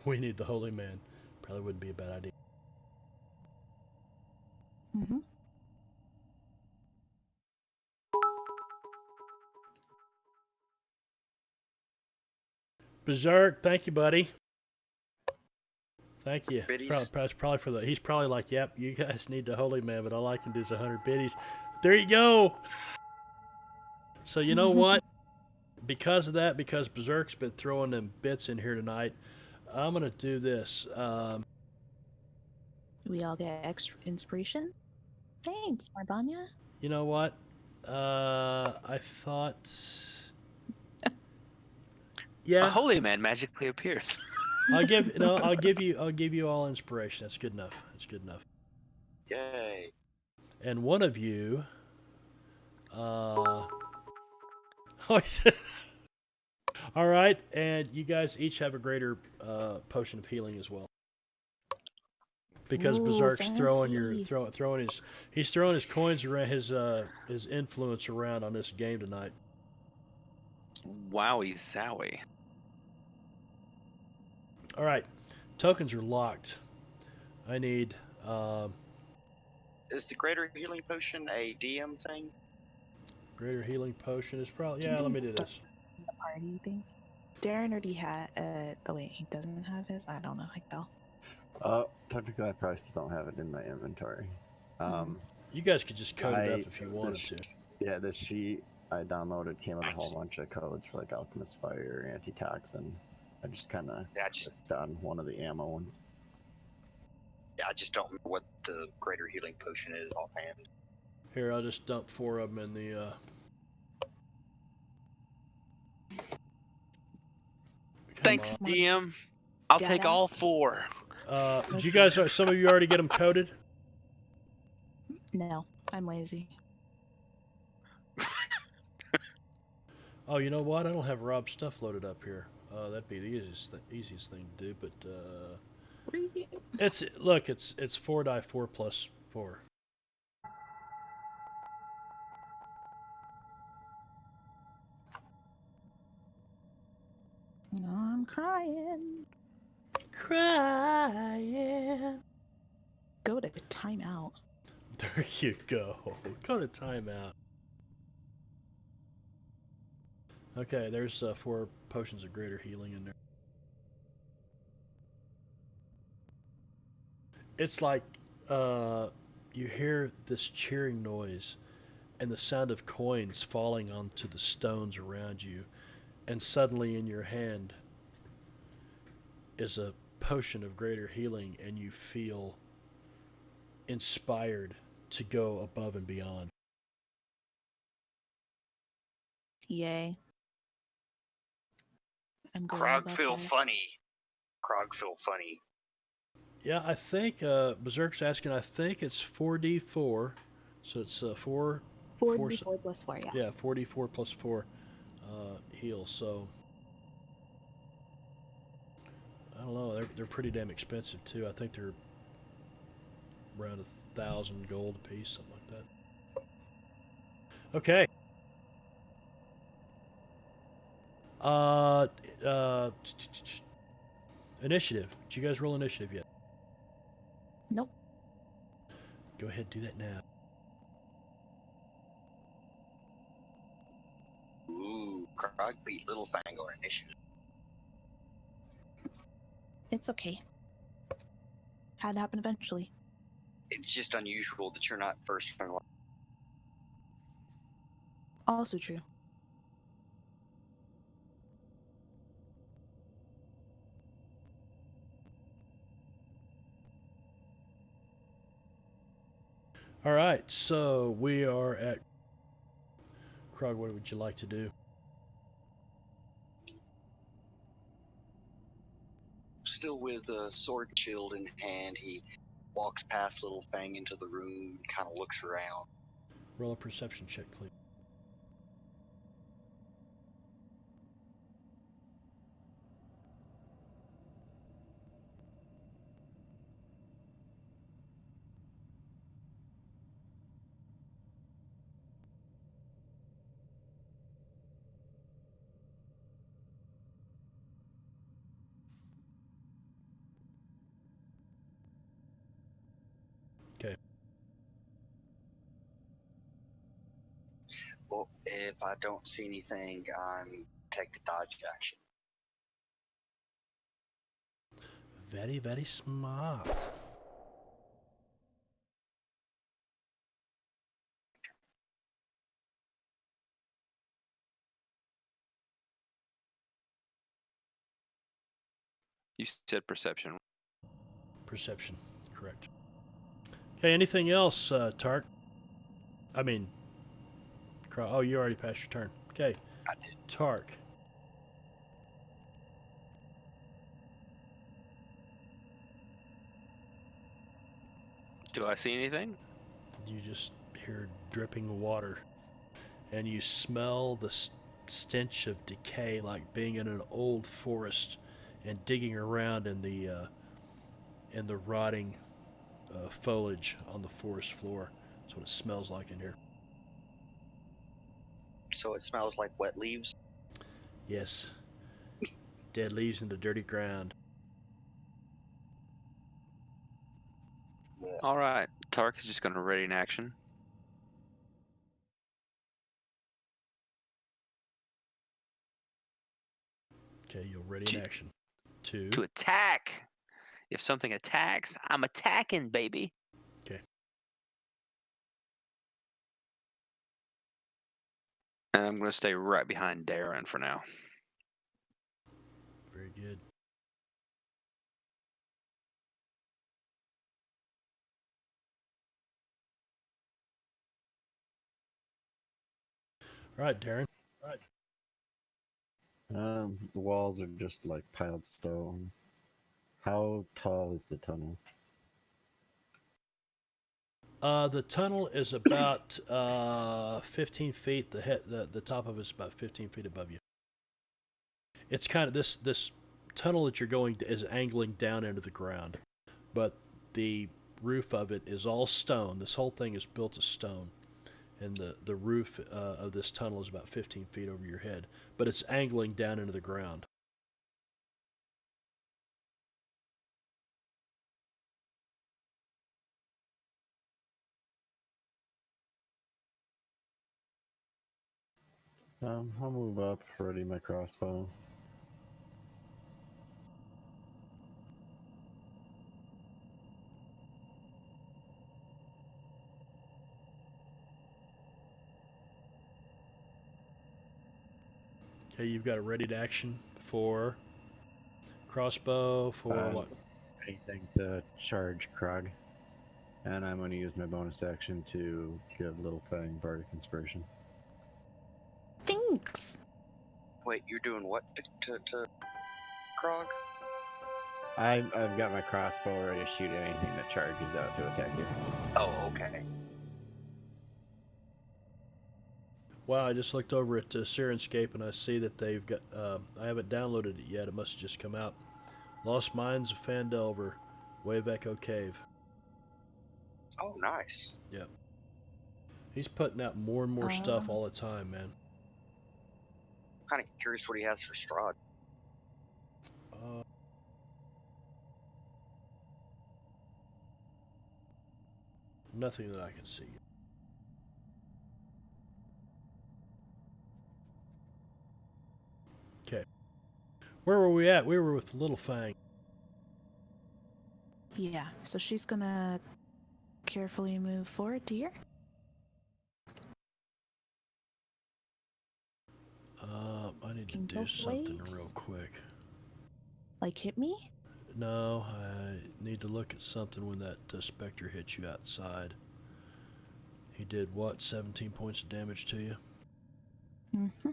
We need the holy man. Probably wouldn't be a bad idea. Mm-hmm. Berserk, thank you, buddy. Thank you. Biddies? Probably for the. He's probably like, yep, you guys need the holy man, but all I can do is 100 biddies. There you go. So you know what? Because of that, because Berserk's been throwing them bits in here tonight, I'm gonna do this. We all get extra inspiration. Thanks, Marbanya. You know what? I thought. Yeah. A holy man magically appears. I'll give you all inspiration. That's good enough. That's good enough. Yay. And one of you, all right, and you guys each have a greater potion of healing as well. Because Ooh, Berserk's throwing fancy. he's throwing his coins around, his influence around on this game tonight. Wowie zowie. All right, tokens are locked. I need. Is the greater healing potion a DM thing? Greater healing potion is probably. Yeah, let me do this. The party thing. Darren already had. Oh wait, he doesn't have his. I don't know. I tell. Technically, I probably still don't have it in my inventory. You guys could just code it up if you wanted to. Yeah, this sheet I downloaded came with a whole bunch of codes for like Alchemist Fire, Antitoxin. I just kind of done one of the ammo ones. Yeah, I just don't remember what the greater healing potion is offhand. Here, I'll just dump 4 of them in the. Thanks, DM. I'll take all 4. Did you guys? Some of you already get them coded? No, I'm lazy. Oh, you know what? I don't have Rob's stuff loaded up here. That'd be the easiest thing to do. But it's 4 die 4 plus 4. No, I'm crying. Crying. Go to timeout. There you go. Go to timeout. Okay, there's 4 potions of greater healing in there. It's like you hear this cheering noise and the sound of coins falling onto the stones around you, and suddenly in your hand is a potion of greater healing, and you feel inspired to go above and beyond. Yay. I'm going Krog about feel this. funny. Krog feel funny. Yeah, I think Berserk's asking. I think it's 4d4, so it's 4. 4d4 plus 4, yeah. Yeah, 4d4 plus 4 heal. So I don't know. They're pretty damn expensive too. I think they're around 1,000 gold a piece, something like that. Okay. Initiative. Did you guys roll initiative yet? Nope. Go ahead, do that now. Ooh, Krog beat Little Fang on initiative. It's okay. Had to happen eventually. It's just unusual that you're not first in line. Also true. All right, so we are at Krog. What would you like to do? Still with a sword shield in hand, he walks past Little Fang into the room, kind of looks around. Roll a perception check, please. Well, if I don't see anything, I'm take the dodge action. Very, very smart. You said perception. Perception, correct. Okay, anything else, Tark? I mean, oh, you already passed your turn. Okay, I did. Tark. Do I see anything? You just hear dripping water, and you smell the stench of decay, like being in an old forest and digging around in the rotting foliage on the forest floor. That's what it smells like in here. So it smells like wet leaves. Yes, dead leaves in the dirty ground. Yeah. All right. Tark is just going to ready in action. Okay, you'll ready in action. To attack. If something attacks, I'm attacking, baby. Okay. And I'm going to stay right behind Darren for now. Very good. All right, Darren. The walls are just like piled stone. How tall is the tunnel? The tunnel is about 15 feet. The top of it's about 15 feet above you. It's kind of this tunnel that you're going to is angling down into the ground, but the roof of it is all stone. This whole thing is built of stone, and the roof of this tunnel is about 15 feet over your head, but it's angling down into the ground. I'll move up, ready my crossbow. Okay, you've got a ready to action for crossbow for what? Anything to charge Krog. And I'm going to use my bonus action to give Little Fang Bardic Inspiration. Thanks. Wait, you're doing what to Krog? I've got my crossbow ready to shoot anything that charges out to attack you. Oh, okay. Wow, I just looked over at Sirenscape and I see that they've got. I haven't downloaded it yet. It must have just come out. Lost Mines of Fandelver, Wave Echo Cave. Oh, nice. Yep. He's putting out more and more stuff all the time, man. I'm kind of curious what he has for Strahd. Nothing that I can see. Okay. Where were we at? We were with Little Fang. Yeah, so she's gonna carefully move forward to here. I need to In do both something ways? real quick. Like, hit me? No, I need to look at something when that Spectre hit you outside. He did what? 17 points of damage to you? Mm-hmm.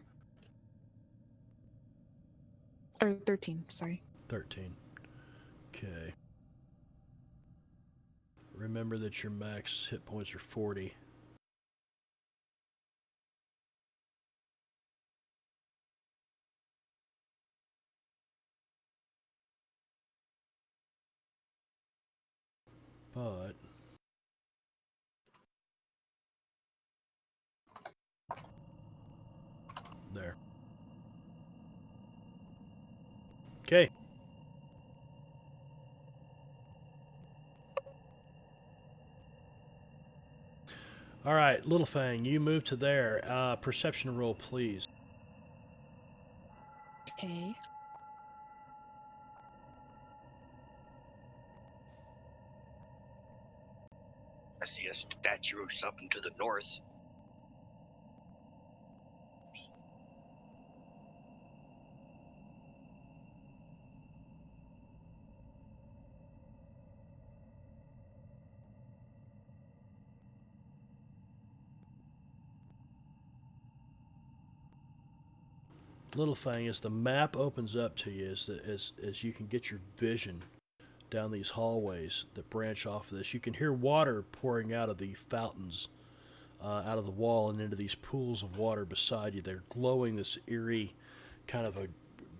Or 13, sorry. 13. Okay. Remember that your max hit points are 40. But there. Okay. All right, Little Fang, you move to there. Perception roll, please. Okay. I see a statue of something to the north. Little Fang, as the map opens up to you, as you can get your vision down these hallways that branch off of this, you can hear water pouring out of the fountains, out of the wall and into these pools of water beside you. They're glowing this eerie, kind of a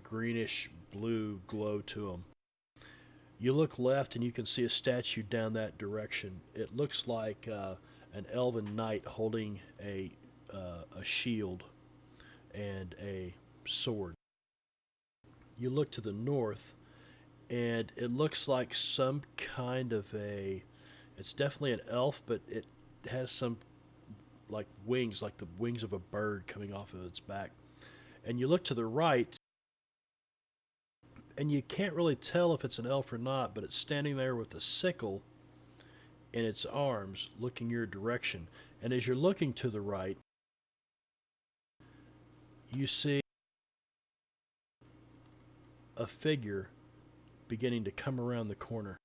greenish blue glow to them. You look left and you can see a statue down that direction. It looks like an elven knight holding a shield and a sword. You look to the north, and it looks like some kind of a. It's definitely an elf, but it has some like wings, like the wings of a bird coming off of its back. And you look to the right, and you can't really tell if it's an elf or not, but it's standing there with a sickle in its arms, looking your direction. And as you're looking to the right, you see a figure beginning to come around the corner.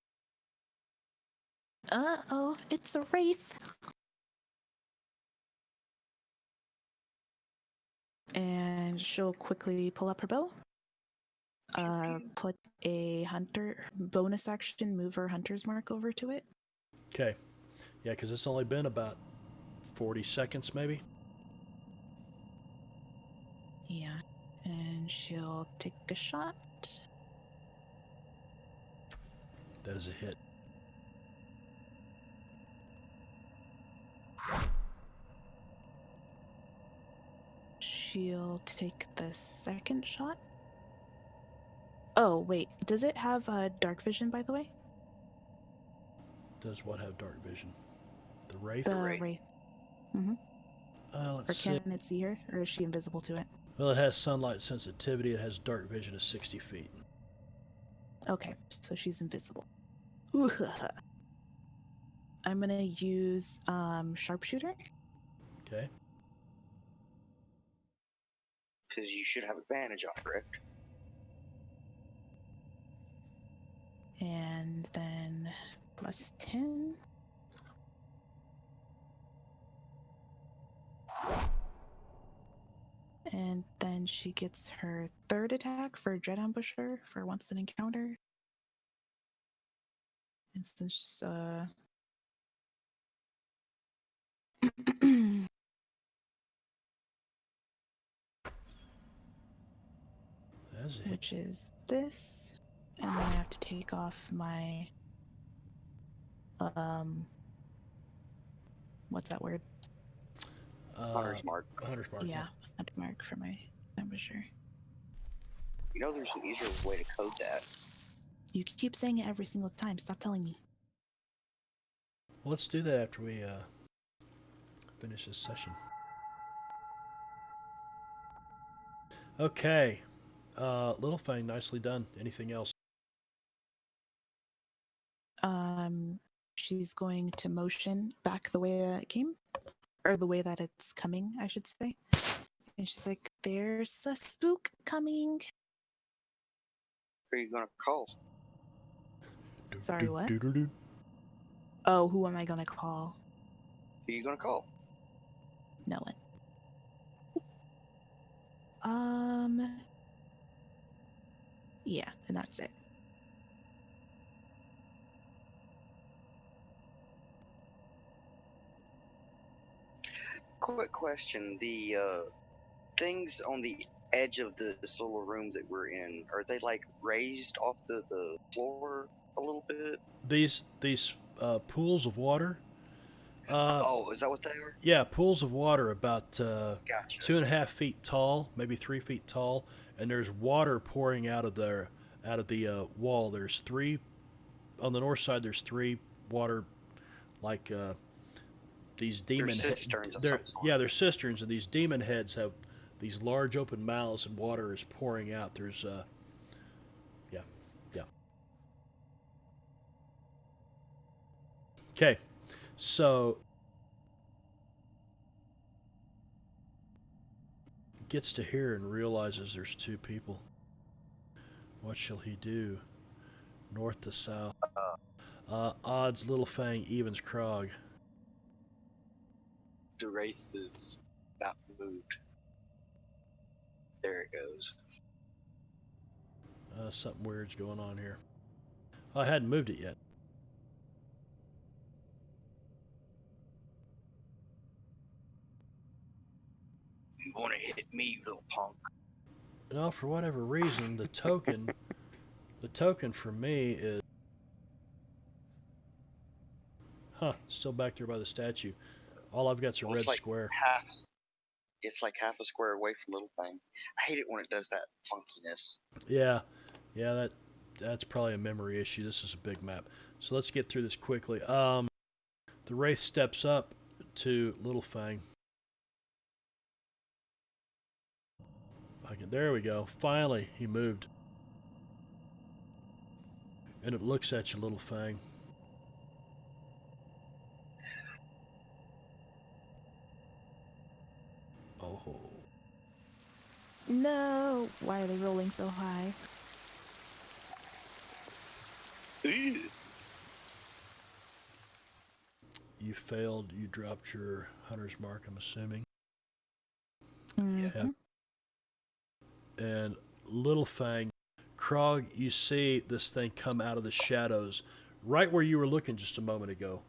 Uh-oh, it's a wraith. And she'll quickly pull up her bow. Put a hunter bonus action, move her hunter's mark over to it. Okay. Yeah, because it's only been about 40 seconds, maybe. Yeah. And she'll take a shot. That is a hit. She'll take the second shot. Oh, wait. Does it have dark vision, by the way? Does what have dark vision? The Wraith? The Wraith. Mm-hmm. Let's Or see. can it see her? Or is she invisible to it? Well, it has sunlight sensitivity. It has dark vision of 60 feet. Okay, so she's invisible. I'm going to use sharpshooter. Okay. Because you should have advantage on, correct? And then plus 10. And then she gets her third attack for Dread Ambusher for once an encounter. And since That's a hit. which is this. And then I have to take off my what's that word? Hunter's mark. Hunter's mark. Yeah, hunter mark for my ambusher. You know, there's an easier way to code that. You keep saying it every single time. Stop telling me. Well, let's do that after we finish this session. Okay. Little Fang, nicely done. Anything else? She's going to motion back the way that it came, or the way that it's coming, I should say. And she's like, "There's a spook coming." Who are you gonna call? Sorry, what? Oh, who am I gonna call? Who are you gonna call? No one. Yeah, and that's it. Quick question. The things on the edge of this little room that we're in, are they like raised off the floor a little bit? These pools of water. Oh, is that what they are? Yeah, pools of water about Gotcha. 2.5 feet tall, maybe 3 feet tall, and there's water pouring out of the wall. There's three on the north side. There's three water like these demon cisterns of they're some sort. yeah, they're cisterns, and these demon heads have these large open mouths, and water is pouring out. There's yeah, yeah. Okay, so gets to here and realizes there's two people. What shall he do? North to south. Odds, Little Fang, evens, Krog. The wraith is not moved. There it goes. Something weird's going on here. I hadn't moved it yet. You want to hit me, you little punk? No, for whatever reason, the token for me is still back there by the statue. All I've got's a red square. It's like half a square away from Little Fang. I hate it when it does that funkiness. Yeah, that's probably a memory issue. This is a big map, so let's get through this quickly. The wraith steps up to Little Fang. There we go. Finally, he moved, and it looks at you, Little Fang. Oh. No! Why are they rolling so high? Ew. You failed. You dropped your hunter's mark, I'm assuming. Mm-hmm. Yeah. And Little Fang, Krog, you see this thing come out of the shadows right where you were looking just a moment ago.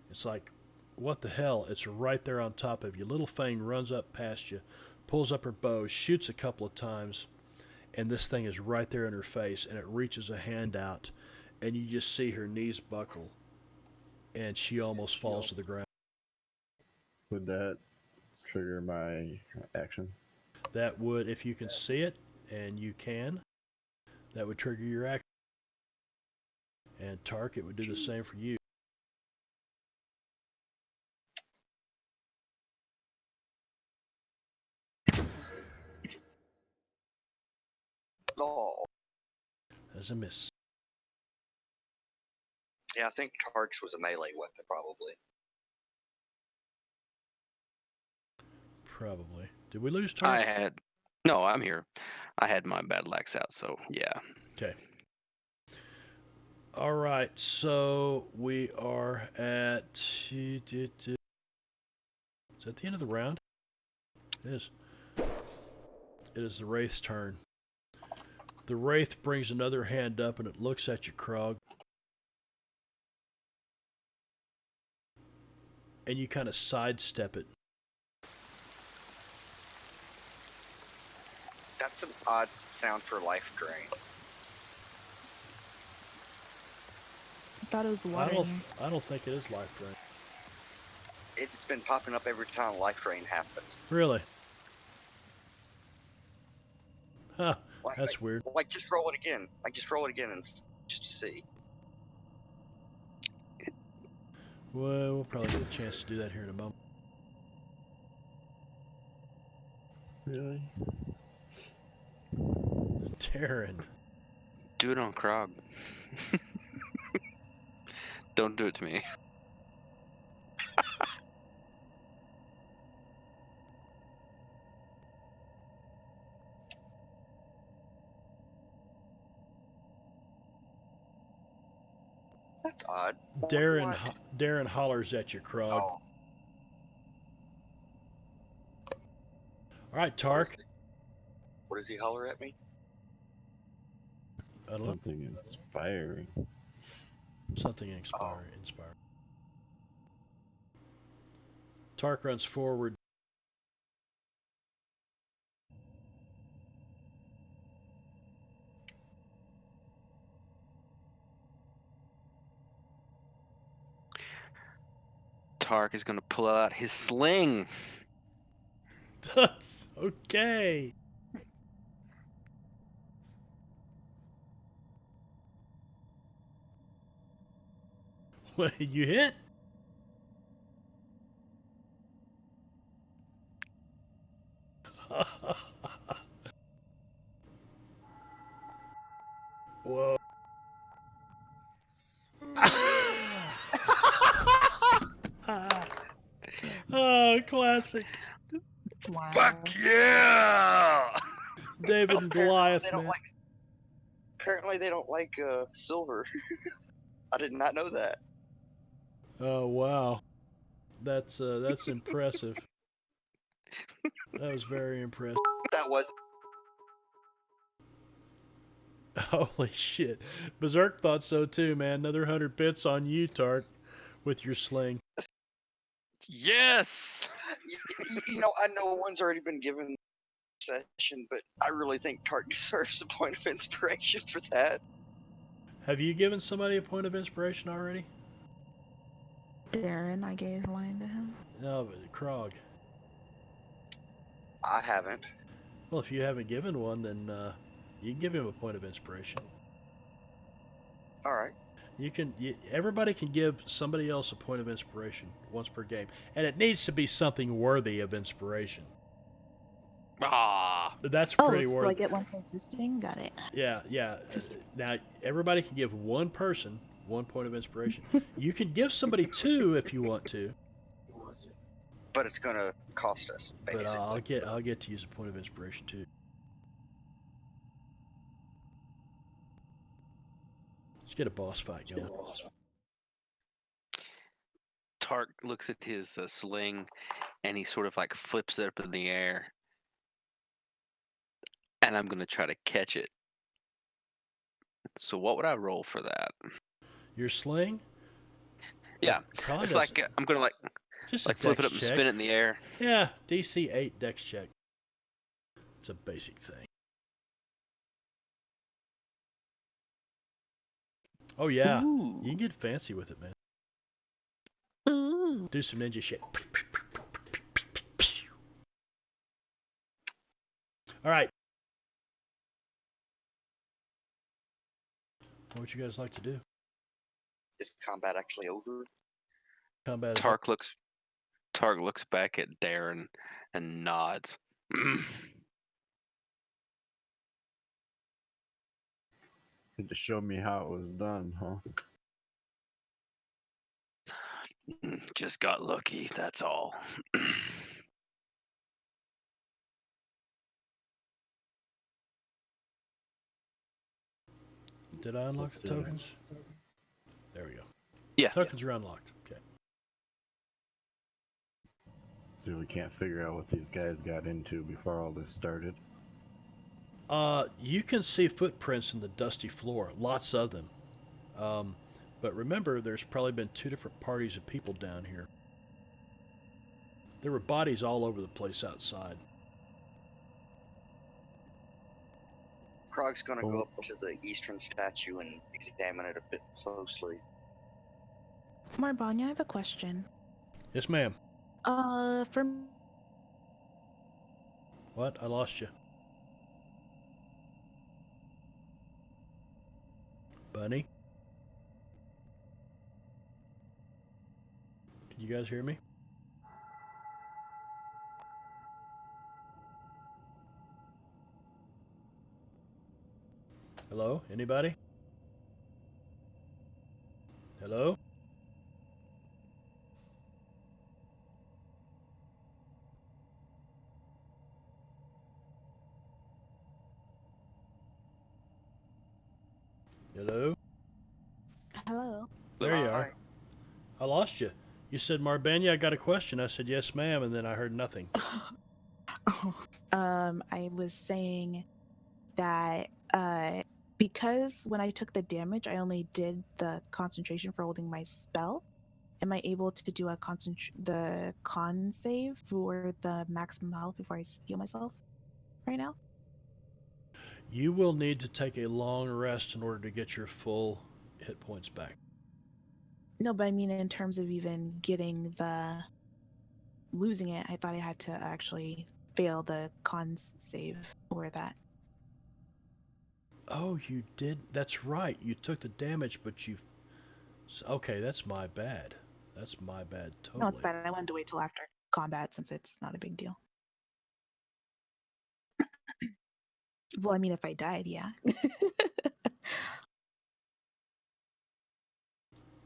It's like, what the hell? It's right there on top of you. Little Fang runs up past you, pulls up her bow, shoots a couple of times, and this thing is right there in her face, and it reaches a hand out, and you just see her knees buckle, and she almost falls to the ground. Would that trigger my action? That would, if you can see it, and you can, that would trigger your action. And Tark, it would do the same for you. Oh. As a miss. Yeah, I think Tark's was a melee weapon, probably. Probably. Did we lose Tark? No, I'm here. I had my battle axe out, so yeah. Okay. All right, so we are at... Is that the end of the round? It is. It is the Wraith's turn. The Wraith brings another hand up and it looks at you, Krog. And you kind of sidestep it. That's an odd sound for life drain. I thought it was the water. I don't think it is life drain. It's been popping up every time life drain happens. Really? Huh. That's weird. Like, just roll it again. And just to see. Well, we'll probably get a chance to do that here in a moment. Really? Darren. Do it on Krog. Don't do it to me. That's odd. Darren hollers at you, Krog. Oh. All right, Tark. What does he holler at me? I don't know. Something inspiring. Something inspiring. Tark runs forward. Tark is going to pull out his sling. That's okay. What, you hit? Classic. Wow. Fuck yeah! David and Goliath, they don't man. like. Apparently, they don't like silver. I did not know that. Oh wow, that's impressive. That was very impressive. That was. Holy shit, Berserk thought so too, man. Another 100 bits on you, Tark, with your sling. Yes! I know one's already been given session, but I really think Tart deserves a point of inspiration for that. Have you given somebody a point of inspiration already? Darren, I gave a line to him. No, but Krog. I haven't. Well, if you haven't given one, then you can give him a point of inspiration. All right. Everybody can give somebody else a point of inspiration once per game, and it needs to be something worthy of inspiration. Ah! That's Oh, pretty so worthy. I get one for existing? Got it. Yeah. Now everybody can give one person one point of inspiration. You can give somebody two if you want to. But it's gonna cost us, basically. But I'll get to use a point of inspiration too. Let's get a boss fight going. Tark looks at his sling and he sort of like flips it up in the air. And I'm going to try to catch it. So what would I roll for that? Your sling? Yeah. Probably It's like I'm going to like flip it up and spin it in the air. Yeah, DC 8 dex check. It's a basic thing. Oh yeah, Ooh. you can get fancy with it, man. Ooh. Do some ninja shit. All right. What would you guys like to do? Is combat actually over? Combat. Tark looks back at Darren and nods. To show me how it was done, huh? Just got lucky, that's all. Did I unlock Let's the see. tokens? There we go. Yeah. Tokens are unlocked. Okay. See, we can't figure out what these guys got into before all this started. You can see footprints in the dusty floor, lots of them. But remember, there's probably been two different parties of people down here. There were bodies all over the place outside. Krog's gonna go up to the eastern statue and examine it a bit closely. Marbanya, I have a question. Yes, ma'am. From What? I lost you. Bunny? Can you guys hear me? Hello? Anybody? Hello? Hello? hello. There you Hi. are. I lost you. You said, Marbanya, I got a question. I said, yes, ma'am, and then I heard nothing. I was saying that because when I took the damage, I only did the concentration for holding my spell. Am I able to do the con save for the maximum health before I heal myself right now? You will need to take a long rest in order to get your full hit points back. No, but I mean in terms of even getting losing it, I thought I had to actually fail the con save for that. Oh, you did? That's right. You took the damage, but you... Okay, that's my bad. That's my bad, totally. No, it's fine. I wanted to wait till after combat since it's not a big deal. Well, I mean, if I died, yeah.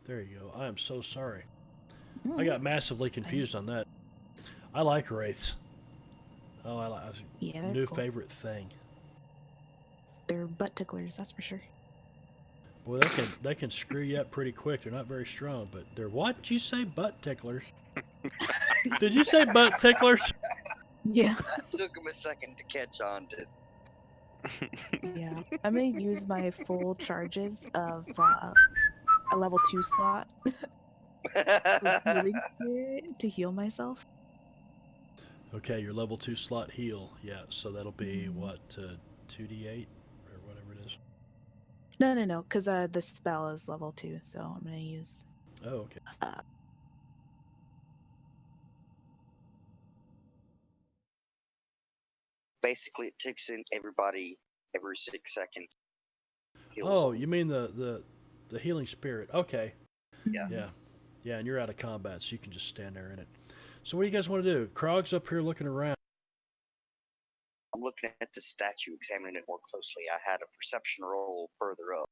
There you go. I am so sorry. Mm, I got massively it's fine. confused on that. I like wraiths. Oh, I like Yeah, they're new cool. favorite thing. They're butt ticklers, that's for sure. Boy, they can screw you up pretty quick. They're not very strong, but they're what? Did you say butt ticklers? Did you say butt ticklers? Yeah. That took him a second to catch on to. Yeah. I'm gonna use my full charges of a level 2 slot with healing spirit to heal myself. Okay, your level 2 slot heal. Yeah, so that'll be what, 2d8 or whatever it is. No, because the spell is level 2, so I'm gonna use. Oh, okay. Basically, it ticks in everybody every 6 seconds. Heals Oh, them. you mean the healing spirit? Okay. Yeah. Yeah, and you're out of combat, so you can just stand there in it. So what do you guys want to do? Krog's up here looking around. I'm looking at the statue, examining it more closely. I had a perception roll further up.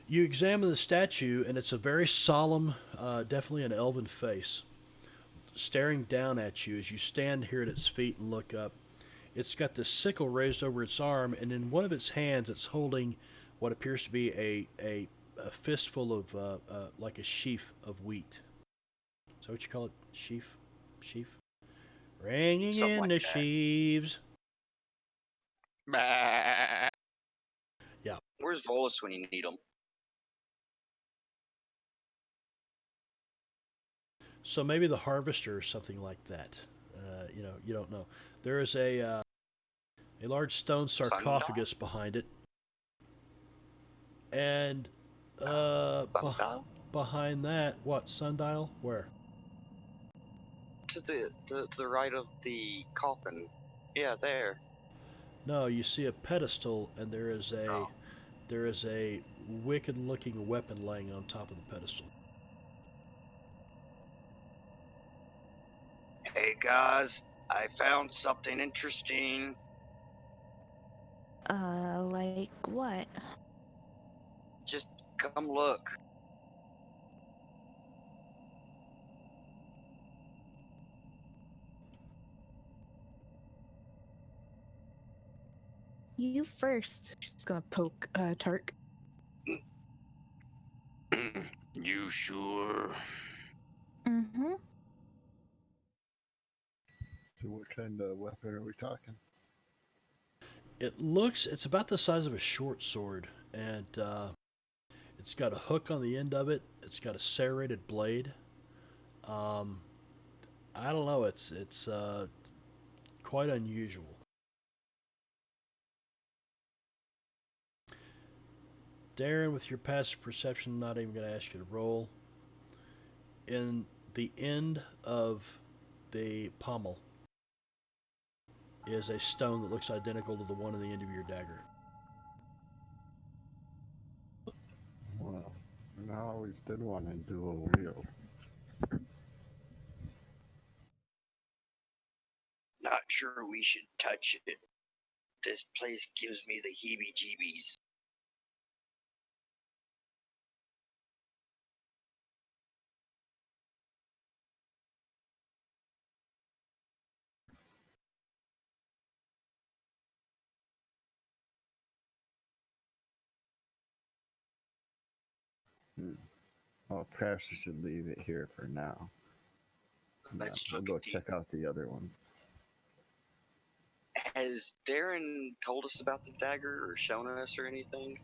You examine the statue, and it's a very solemn, definitely an elven face, staring down at you as you stand here at its feet and look up. It's got this sickle raised over its arm, and in one of its hands, it's holding what appears to be a fistful of, like a sheaf of wheat. Is that what you call it? Sheaf? Sheaf? Ringing Something in like the that. sheaves. Bah. Where's Volus when you need him? So maybe the harvester or something like that. You don't know. There is a large stone sarcophagus behind it, and Sundial? behind that, what sundial? Where? To the right of the coffin. Yeah, there. No, you see a pedestal, and there is a wicked-looking weapon laying on top of the pedestal. Hey guys, I found something interesting. Like what? Just come look. You first. She's gonna poke Tark. You sure? Mm-hmm. So what kind of weapon are we talking? It's about the size of a short sword, and it's got a hook on the end of it. It's got a serrated blade. I don't know. It's quite unusual. Darren, with your passive perception, I'm not even going to ask you to roll. In the end of the pommel is a stone that looks identical to the one in the end of your dagger. Well, I always did want to do a wheel. Not sure we should touch it. This place gives me the heebie-jeebies. Well, perhaps we should leave it here for now. Let's We'll look go at the. check out the other ones. Has Darren told us about the dagger or shown us or anything?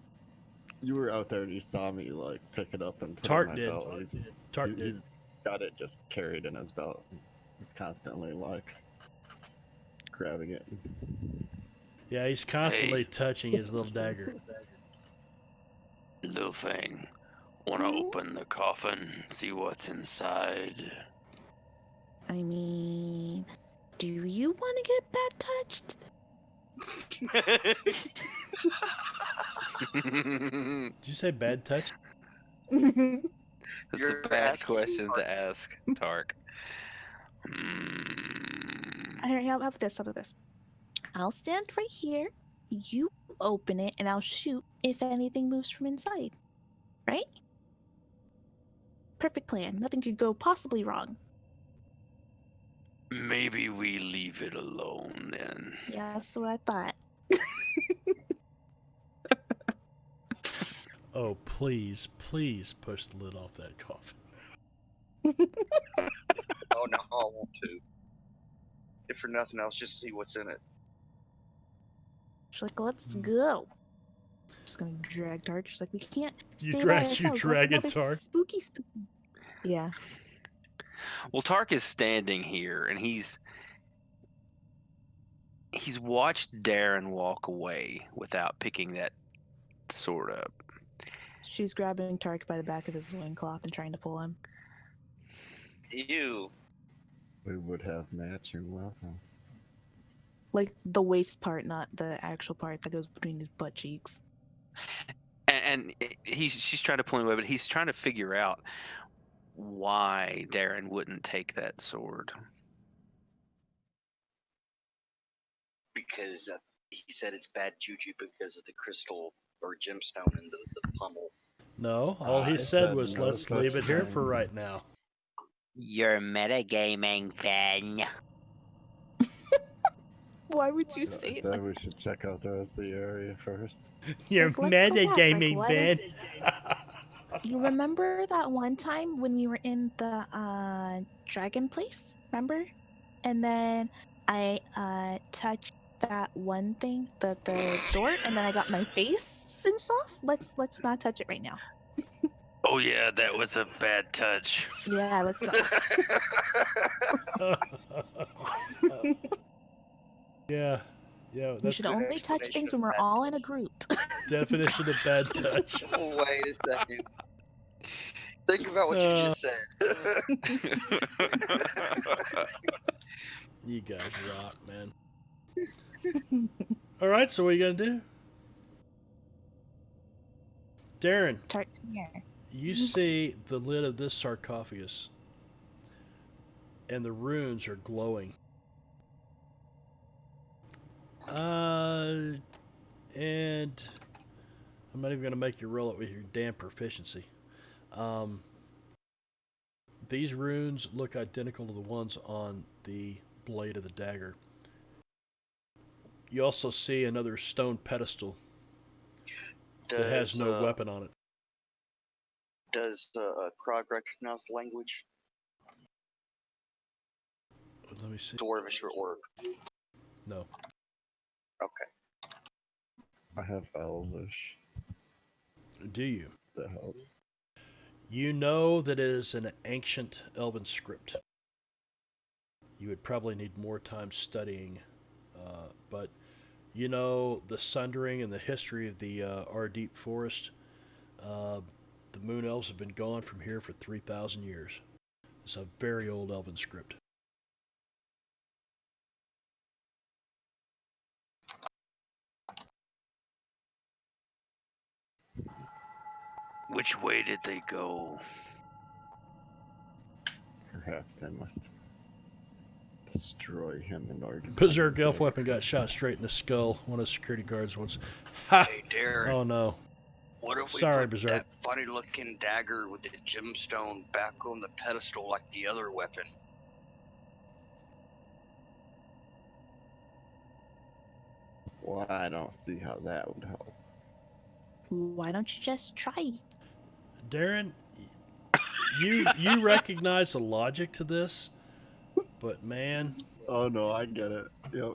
You were out there and you saw me like pick it up and put Tark it in my did. belt. Tark did. He's got it just carried in his belt. He's constantly like grabbing it. Yeah, he's constantly touching his little dagger. Little thing. Wanna open the coffin, see what's inside? I mean, do you want to get bad touched? Did you say bad touch? That's You're a bad asking question for- to ask, Tark. All right, how about this? How about this? I'll stand right here. You open it, and I'll shoot if anything moves from inside. Right? Perfect plan. Nothing could go possibly wrong. Maybe we leave it alone then. Yeah, that's what I thought. Oh, please, please push the lid off that coffin. Oh no, I want to. If for nothing else, just see what's in it. She's like, let's go. Just gonna drag Tark. She's like, we can't You stay by drag ourselves. dragging There's Tark? spooky. Yeah. Well, Tark is standing here, and he's watched Darren walk away without picking that sword up. She's grabbing Tark by the back of his loincloth and trying to pull him. Ew. We would have matching weapons. Like the waist part, not the actual part that goes between his butt cheeks. And she's trying to pull him away, but he's trying to figure out why Darren wouldn't take that sword. Because he said it's bad juju because of the crystal or gemstone in the pummel. No, all he I said said was, no let's leave such it here thing. for right now. You're metagaming, fan. Why would you I say it? said we should check out the rest of the area first. You're like, let's go back, like, metagaming, what Ben. You remember that one time when we were in the dragon place? Remember? And then I touched that one thing, the door, and then I got my face cinched off. Let's not touch it right now. Oh yeah, that was a bad touch. Yeah, let's go. Yeah, We that's should the only touch Explanation things of when we're bad all in a group. definition of bad touch. Wait a second. Think about what you just said. You guys rock, man. All right, so what are you gonna do? Darren, Tart, here. you see the lid of this sarcophagus, and the runes are glowing. And I'm not even gonna make you roll it with your damn proficiency. These runes look identical to the ones on the blade of the dagger. You also see another stone pedestal that has no weapon on it. Does Krog recognize the language? Let me see. Dwarvish or Orc? No. Okay. I have Elvish. Do you? That helps. You know that it is an ancient elven script. You would probably need more time studying, but you know the sundering and the history of the Ardeep Forest. The Moon Elves have been gone from here for 3,000 years. It's a very old elven script. Which way did they go? Perhaps I must destroy him in order to... Berserk elf weapon got shot straight in the skull. One of the security guards once. Ha! Hey, Darren. Oh no. What if we Sorry, put Berserk. that funny-looking dagger with the gemstone back on the pedestal like the other weapon? Well, I don't see how that would help. Why don't you just try? Darren, you recognize the logic to this, but man, Oh no, I get it. Yep.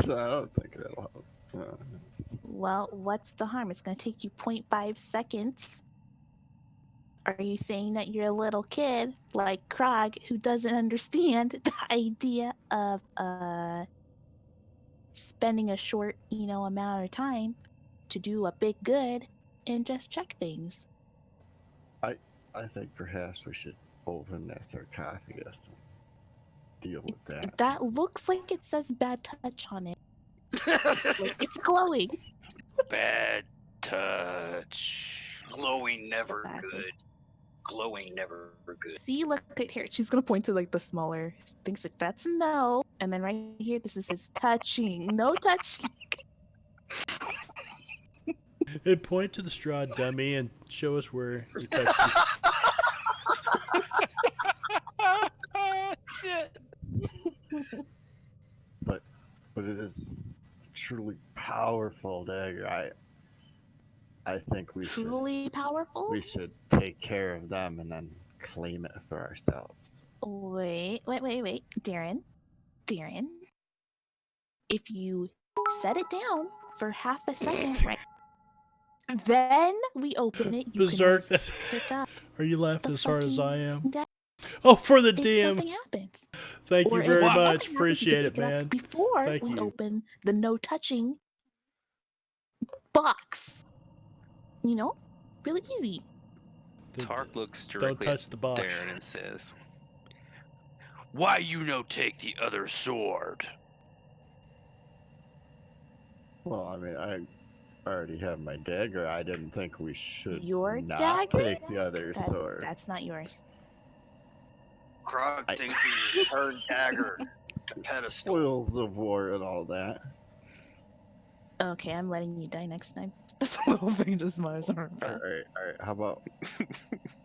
So I don't think that'll help. Well, what's the harm? It's going to take you 0.5 seconds. Are you saying that you're a little kid like Krog who doesn't understand the idea of spending a short, amount of time to do a big good and just check things? I think perhaps we should open that sarcophagus and deal with that. That looks like it says bad touch on it. Like, it's glowing. Bad touch. Glowing never Exactly. good. glowing, never good. See, look at here. She's gonna point to like the smaller things. Like that's a no, and then right here, this is touching. No touching. Hey, point to the straw, dummy, and show us where you touched it. Shit. But it is truly powerful dagger. I think Truly powerful. we should take care of them and then claim it for ourselves. Wait, Darren. If you set it down for half a second, right? Then we open it. You Berserk, can pick up. Are you laughing as hard as I am? da- Oh, for the If DM. something happens. Thank Or you if very nothing much. happens, Appreciate you it, can pick up man. Before Thank we you. open the no touching box. You know? Really easy. Tark looks Don't directly touch at the box. Darren and says, "Why you no take the other sword?" Well, I mean, I already have my dagger. I didn't think we should Your not dagger? take the other sword. That's not yours. Krog I- thinks he turned dagger to pedestal. Spoils of war and all that. Okay, I'm letting you die next time. This little thing just smiles on her All back. right. How about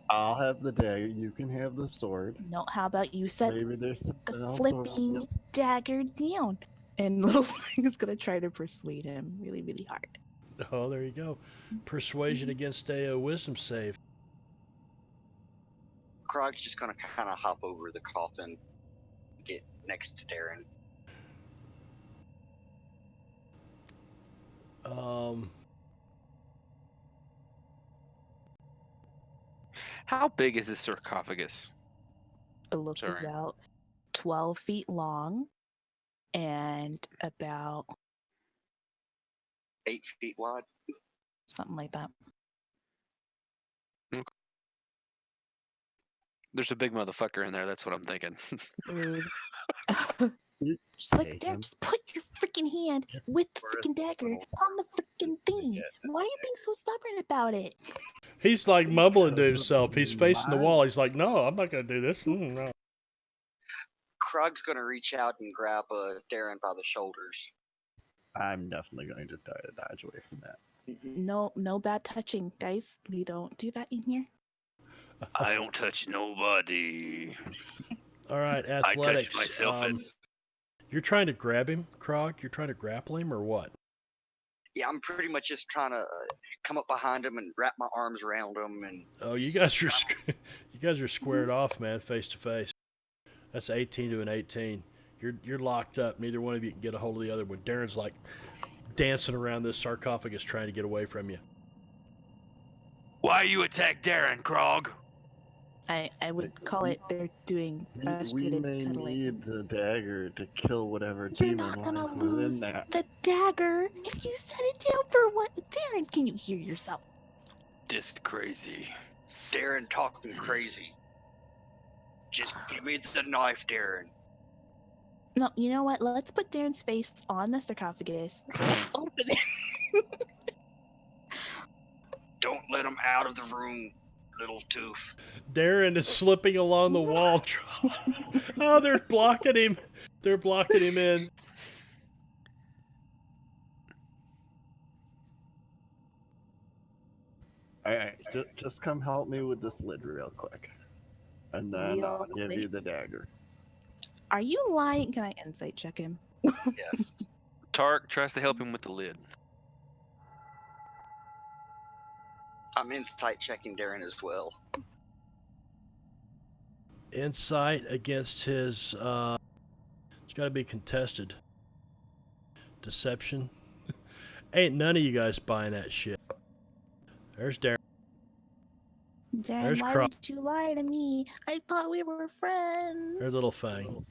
I'll have the dagger. You can have the sword. No, how about you set Maybe there's the something else. flipping dagger down? And little thing is gonna try to persuade him really, really hard. Oh, there you go. Persuasion against a wisdom save. Krog's just gonna kind of hop over the coffin, get next to Darren. How big is this sarcophagus? It looks Sorry. about 12 feet long and about 8 feet wide. something like that. There's a big motherfucker in there. That's what I'm thinking. Rude. You Just like take there, him. just put your freaking hand with the freaking dagger on the freaking thing. Why are you being so stubborn about it? He's like mumbling to Because himself. He's it's facing the mine. wall. He's like, no, I'm not going to do this. No. Krog's gonna reach out and grab Darren by the shoulders. I'm definitely going to try to dodge away from that. No bad touching, guys. We don't do that in here. I don't touch nobody. All right, I athletics. touch myself and You're trying to grab him, Krog? You're trying to grapple him or what? Yeah, I'm pretty much just trying to come up behind him and wrap my arms around him and Oh, you guys are squared off, man, face to face. That's 18 to an 18. You're locked up. Neither one of you can get a hold of the other one. Darren's like dancing around this sarcophagus trying to get away from you. why you attack Darren, Krog? I would call it they're doing We frustrated may cuddling. need the dagger to kill whatever You're demon not gonna lies lose within that. the dagger if you set it down for what? Darren, can you hear yourself? This crazy. Darren talking crazy. Just give me the knife, Darren. No, you know what? Let's put Darren's face on the sarcophagus. Let's open it. Don't let him out of the room, little tooth. Darren is slipping along the wall. Oh, they're blocking him. They're blocking him in. Alright, just come help me with this lid real quick. And then Real I'll give you quick. the dagger. Are you lying? Can I insight check him? Yes. Tark tries to help him with the lid. I'm insight checking Darren as well. Insight against his, it's got to be contested. Deception. Ain't none of you guys buying that shit. There's Darren. Darren, There's why Krog. would you lie to me? I thought we were friends. There's Little Fang.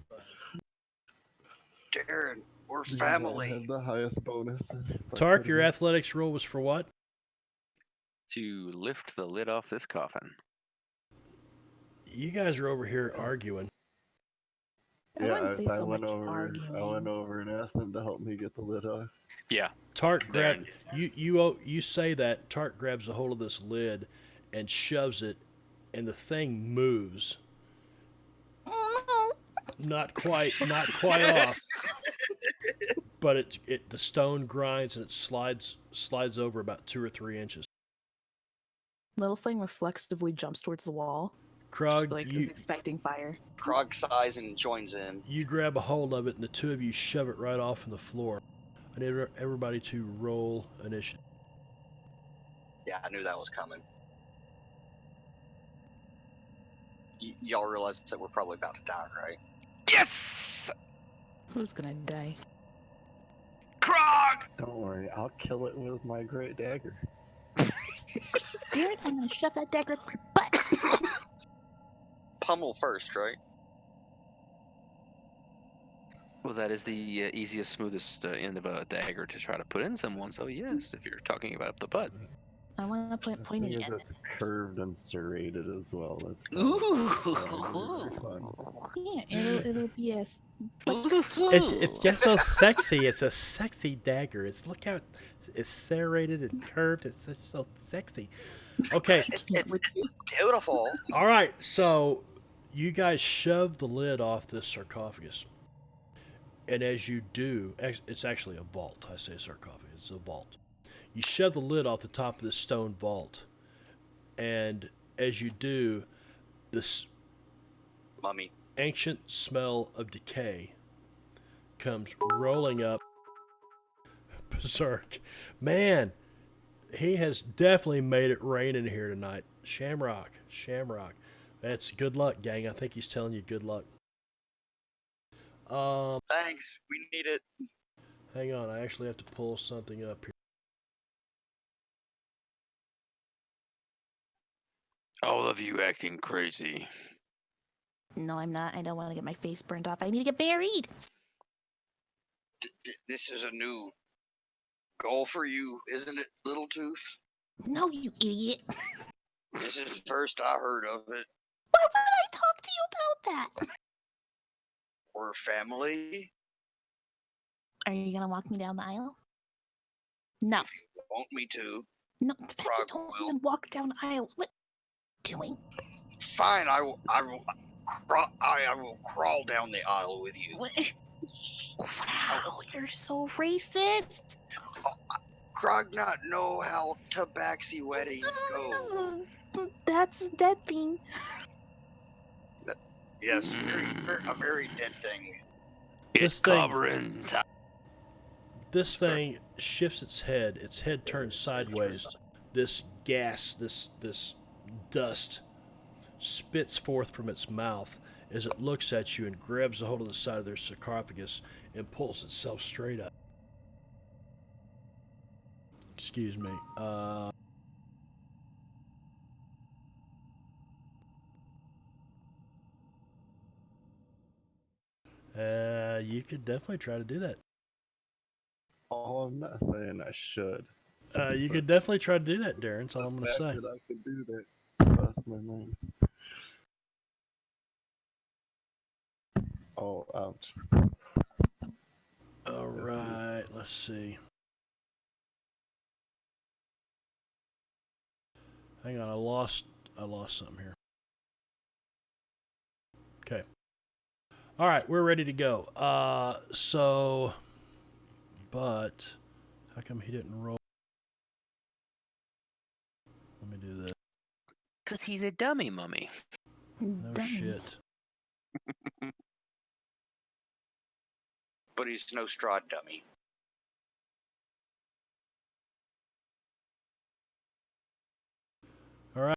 Darren, we're You family. have the highest bonus. Tark, your athletics roll was for what? To lift the lid off this coffin. You guys are over here arguing. I wouldn't say I so went much over. arguing. I went over and asked them to help me get the lid off. Yeah. Tark grab Darren. you say that Tark grabs a hold of this lid and shoves it and the thing moves. Oh, Not quite off, but the stone grinds and it slides over about 2 or 3 inches. no. Littlefang reflexively jumps towards the wall, Krog, like is expecting fire. Krog sighs and joins in. you grab a hold of it, and the two of you shove it right off on the floor. I need everybody to roll initiative. Yeah, I knew that was coming. Y'all realize that we're probably about to die, right? Yes! Who's gonna die? Krog! Don't worry, I'll kill it with my great dagger. Darren, I'm gonna shove that dagger up your butt. Pummel first, right? Well, that is the easiest, smoothest end of a dagger to try to put in someone. So yes, if you're talking about the butt. I want to The point thing it is, in. it's curved and serrated as well. That's Ooh. very fun. Yeah, it'll be a It's just so sexy. It's a sexy dagger. Look how it's serrated and curved. It's just so sexy. Okay. It's with you. beautiful. All right. So you guys shove the lid off this sarcophagus, and as you do, it's actually a vault. I say sarcophagus. It's a vault. You shove the lid off the top of this stone vault, and as you do, this Mummy. ancient smell of decay comes rolling up. Berserk. Man, he has definitely made it rain in here tonight. Shamrock. That's good luck, gang. I think he's telling you good luck. Thanks. We need it. Hang on. I actually have to pull something up here. All of you acting crazy. No, I'm not. I don't want to get my face burned off. I need to get married. This is a new goal for you, isn't it, Little Tooth? No, you idiot. This is the first I heard of it. Why would I talk to you about that? We're family. Are you gonna walk me down the aisle? No. If you want me to. No, the peasant Frog don't will. even walk down aisles. What are you doing? Fine, I will crawl down the aisle with you. What? Wow, you're so racist. Krog not know how tabaxi weddings go. That's a dead thing. Yes, a very dead thing. This thing- covering time. This thing shifts its head. Its head turns sideways. This gas, this dust spits forth from its mouth as it looks at you and grabs a hold of the side of their sarcophagus and pulls itself straight up. Excuse me. You could definitely try to do that. Oh, I'm not saying I should. You could definitely try to do that, Darren. That's all I'm going to The say. fact that I could do that crossed my mind. Oh, ouch. All right, let's see. Hang on, I lost something here. Okay. All right, we're ready to go. But how come he didn't roll? Let me do this. Because he's a dummy, mummy. No Dummy. shit. But he's no straw dummy. All right.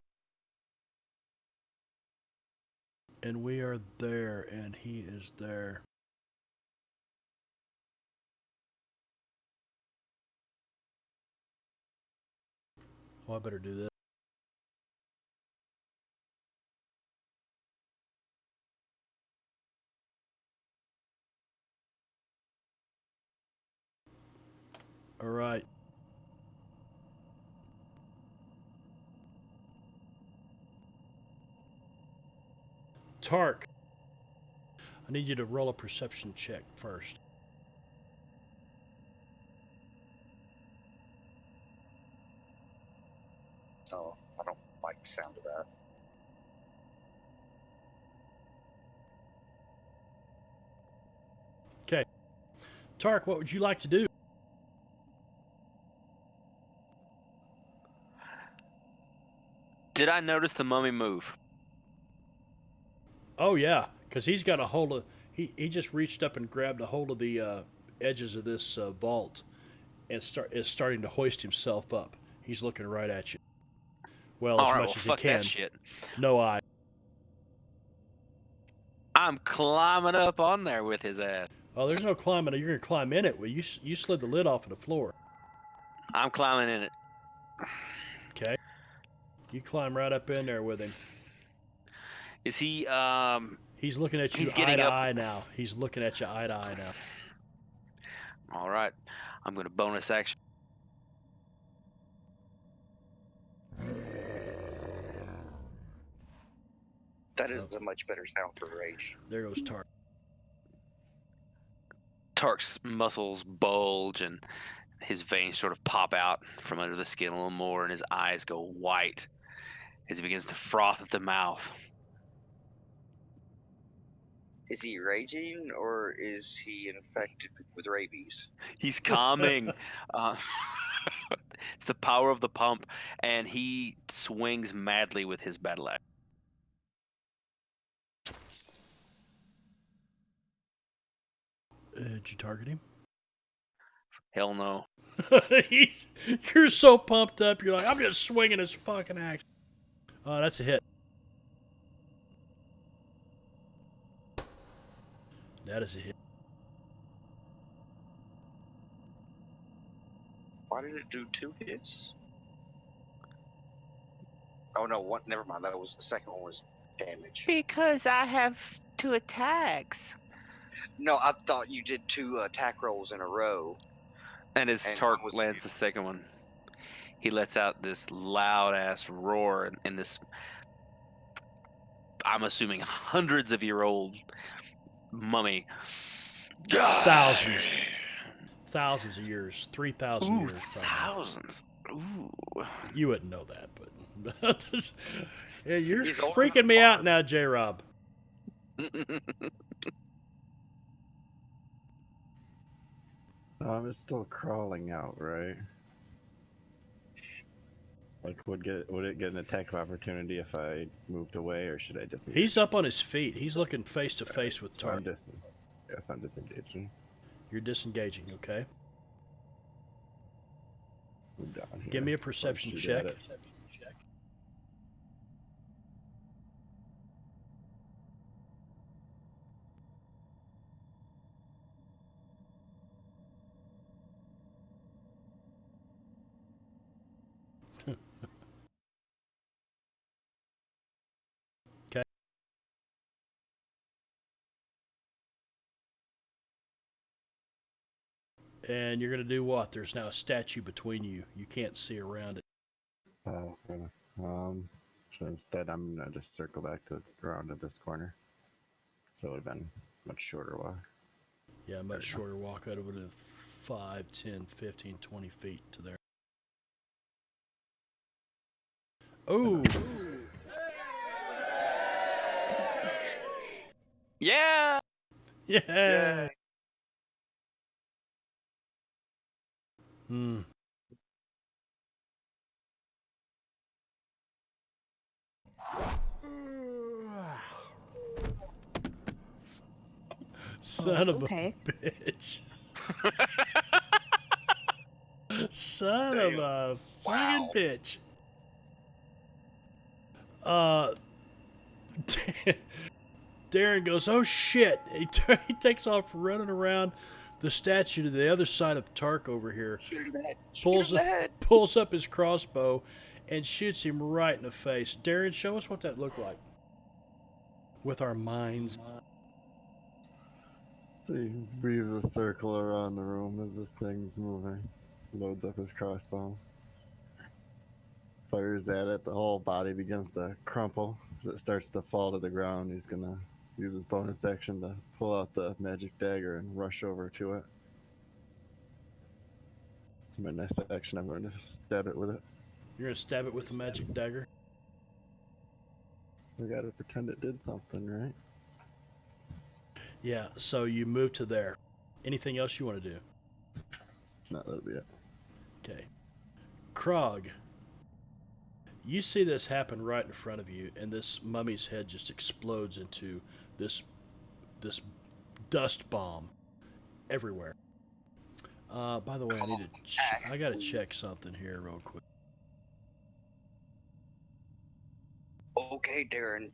And we are there, and he is there. Oh, I better do this. All right. Tark, I need you to roll a perception check first. Oh, I don't like the sound of that. Tark, what would you like to do? Did I notice the mummy move? Oh yeah, because he's got a hold of. He just reached up and grabbed a hold of the edges of this vault, and is starting to hoist himself up. He's looking right at you. Well, All as right, much well, as fuck he can. that shit. No eye. I'm climbing up on there with his ass. Oh, there's no climbing. You're gonna climb in it. Well, you slid the lid off of the floor. I'm climbing in it. Okay. You climb right up in there with him. Is he, He's looking at you He's eye getting to up. eye now. He's looking at you eye to eye now. All right. I'm going to bonus action. That is a much better sound for rage. There goes Tark. Tark's muscles bulge and his veins sort of pop out from under the skin a little more, and his eyes go white as he begins to froth at the mouth. Is he raging or is he infected with rabies? He's calming. It's the power of the pump, and he swings madly with his battle axe. Did you target him? Hell no. You're so pumped up. You're like, I'm just swinging his fucking axe. Oh, that's a hit. That is a hit. Why did it do 2 hits? Oh no, one. Never mind. That was the second one was damage. Because I have 2 attacks. No, I thought you did 2 attack rolls in a row. And as And Tark one was lands the second one, he lets out this loud ass roar, and this, I'm assuming, hundreds-of-year-old mummy. Thousands. Thousands of years. 3,000 Ooh, years. Probably. thousands. Ooh. You wouldn't know that, but yeah, you're He's older freaking than me out Barb. now, J-Rob. It's still crawling out, right? Like, would it get an attack of opportunity if I moved away, or should I disengage? He's up on his feet. He's looking face to face with So I'm Tark. Yes, I'm disengaging. You're disengaging, okay? Move down here. Give me a Before I perception shoot at check. it. Okay. And you're going to do what? There's now a statue between you. You can't see around it. Oh, okay. So instead, I'm gonna just circle back to around to this corner. So it would have been much shorter walk. Yeah, much shorter walk. That would have 5, 10, 15, 20 feet to there. Oh! Yeah. Yeah! Hmm. Son of Okay. a bitch. Son of a fucking bitch. Darren goes, oh shit. He takes off running around the statue to the other side of Tark over here. Shoot him in the head. Pulls up his crossbow and shoots him right in the face. Darren, show us what that looked like. With our minds. So he weaves a circle around the room as this thing's moving. Loads up his crossbow. Fires at it. The whole body begins to crumple as it starts to fall to the ground. He's gonna use his bonus action to pull out the magic dagger and rush over to it. So my next action, I'm going to stab it with it. You're going to stab it with the magic dagger? We gotta pretend it did something, right? Yeah, so you move to there. Anything else you want to do? No, that'll be it. Okay. Krog, you see this happen right in front of you, and this mummy's head just explodes into this dust bomb everywhere. By the way, I gotta check something here real quick. Okay, Darren,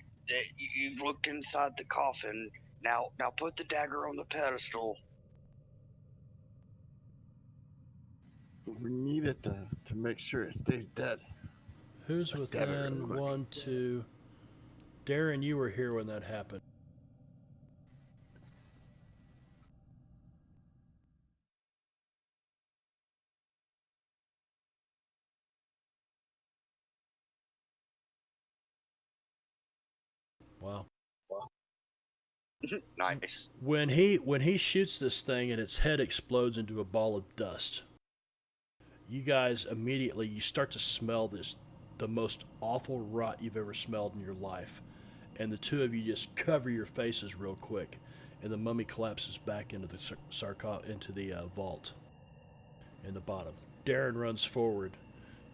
you've looked inside the coffin. Now put the dagger on the pedestal. We need it to make sure it stays dead. Who's Let's stab it real within quick. 1, 2? Darren, you were here when that happened. Wow. Nice. When he shoots this thing and its head explodes into a ball of dust, you guys immediately you start to smell the most awful rot you've ever smelled in your life, and the two of you just cover your faces real quick, and the mummy collapses back into the vault in the bottom. Darren runs forward,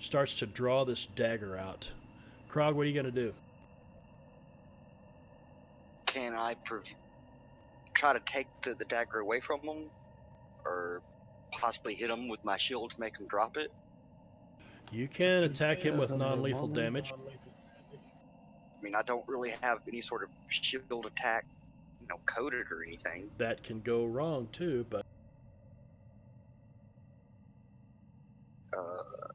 starts to draw this dagger out. Krog, what are you gonna do? Can I try to take the dagger away from him? Or possibly hit him with my shield to make him drop it? You can attack him with non-lethal Normally. damage. I mean, I don't really have any sort of shield attack, coded or anything. That can go wrong too, but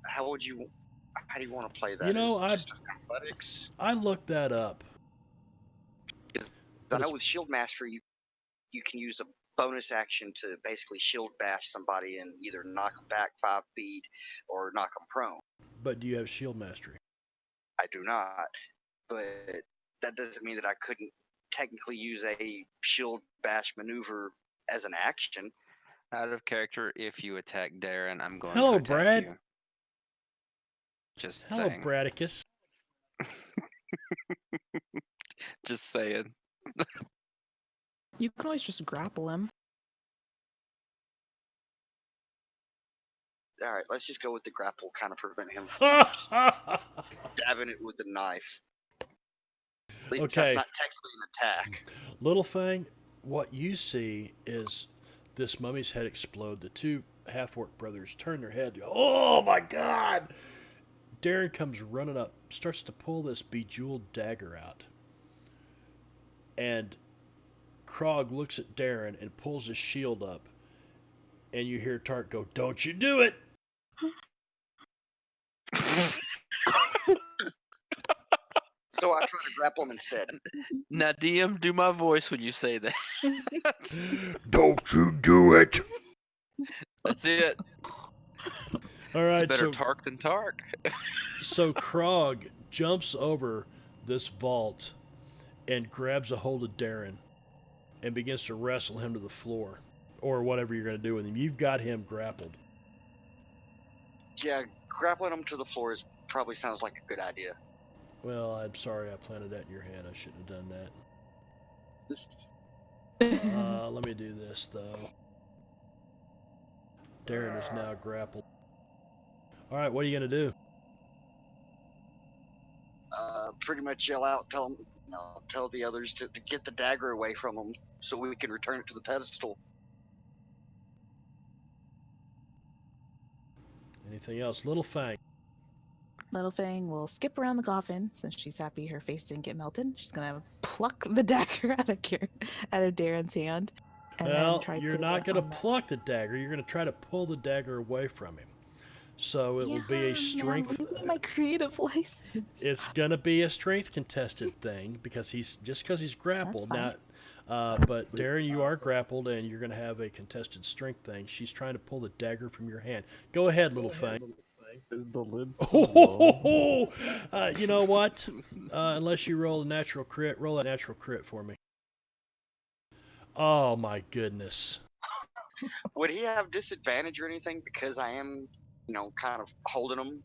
How do you want to play that? You know, Is just athletics? I looked that up. I know with Shield Mastery, you can use a bonus action to basically shield bash somebody and either knock them back 5 feet or knock them prone. But do you have shield mastery? I do not, but that doesn't mean that I couldn't technically use a shield bash maneuver as an action. Out of character, if you attack Darren, I'm going Hello, to attack Brad. you. Just Hello, saying. Bradicus. Just saying. You can always just grapple him. All right, let's just go with the grapple, kind of prevent him from stabbing it with the knife. At least Okay. that's not technically an attack. Little Fang, what you see is this mummy's head explode. The two half-orc brothers turn their head. Oh my God! Darren comes running up, starts to pull this bejeweled dagger out. And Krog looks at Darren and pulls his shield up. And you hear Tark go, "Don't you do it!" So I try to grapple him instead. Now, DM, do my voice when you say that. Don't you do it! That's it. All right, It's better so Tark than Tark. So Krog jumps over this vault and grabs a hold of Darren and begins to wrestle him to the floor, or whatever you're going to do with him. You've got him grappled. Yeah, grappling him to the floor probably sounds like a good idea. Well, I'm sorry I planted that in your head. I shouldn't have done that. Let me do this, though. Darren is now grappled. All right, what are you going to do? Pretty much yell out, tell the others to get the dagger away from him so we can return it to the pedestal. Anything else? Little Fang. Little Fang will skip around the coffin since she's happy her face didn't get melted. She's gonna pluck the dagger out of Darren's hand. And Well, then try you're putting not it going to on the- pluck the dagger. You're going to try to pull the dagger away from him. So it will be a strength. Man, leave me my creative license. It's gonna be a strength contested thing because he's grappled. That's Now, but Darren, you are grappled and you're gonna have a contested strength thing. She's trying to pull the dagger from your hand. Go ahead, little Fang. Is the lid still low? You know what? Unless you roll a natural crit, roll a natural crit for me. Oh my goodness. Would he have disadvantage or anything because I am, kind of holding him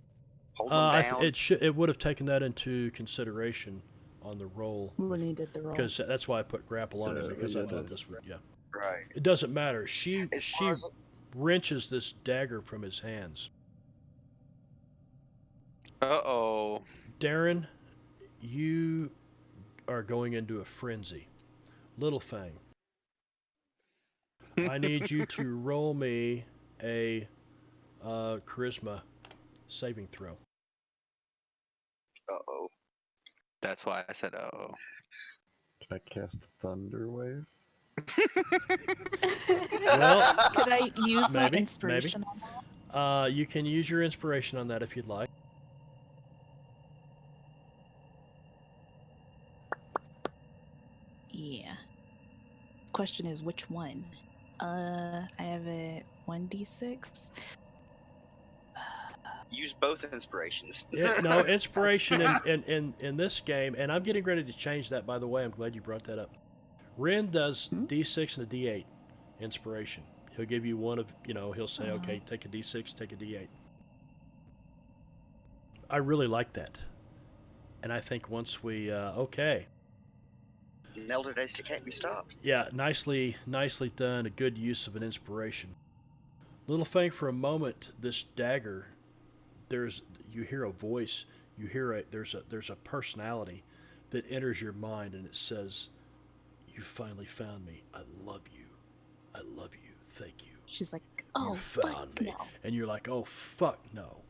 down? It would have taken that into consideration on the roll When he did the roll. because that's why I put grapple on it because I thought this would Right. It doesn't matter. She As far as wrenches this dagger from his hands. Uh-oh. Darren, you are going into a frenzy. Little Fang, I need you to roll me a charisma saving throw. uh-oh. That's why I said uh-oh. Should I cast Thunder Wave? Well, Could I use my maybe. inspiration on that? You can use your inspiration on that if you'd like. Yeah. Question is which one? I have a 1d6. Use both inspirations. No, inspiration in this game, and I'm getting ready to change that, by the way. I'm glad you brought that up. Ren does D6 and a D8 inspiration. He'll give you one of, he'll say, okay, take a D6, take a D8. I really like that. And I think once we, okay. Nailed it as to can't be stopped. Yeah, nicely done. A good use of an inspiration. Little Fang, for a moment, this dagger, you hear a voice, there's a personality that enters your mind, and it says, "You finally found me. I love you. I love you. Thank you." She's like, You oh, found fuck me. no. And you're like, "Oh, fuck no."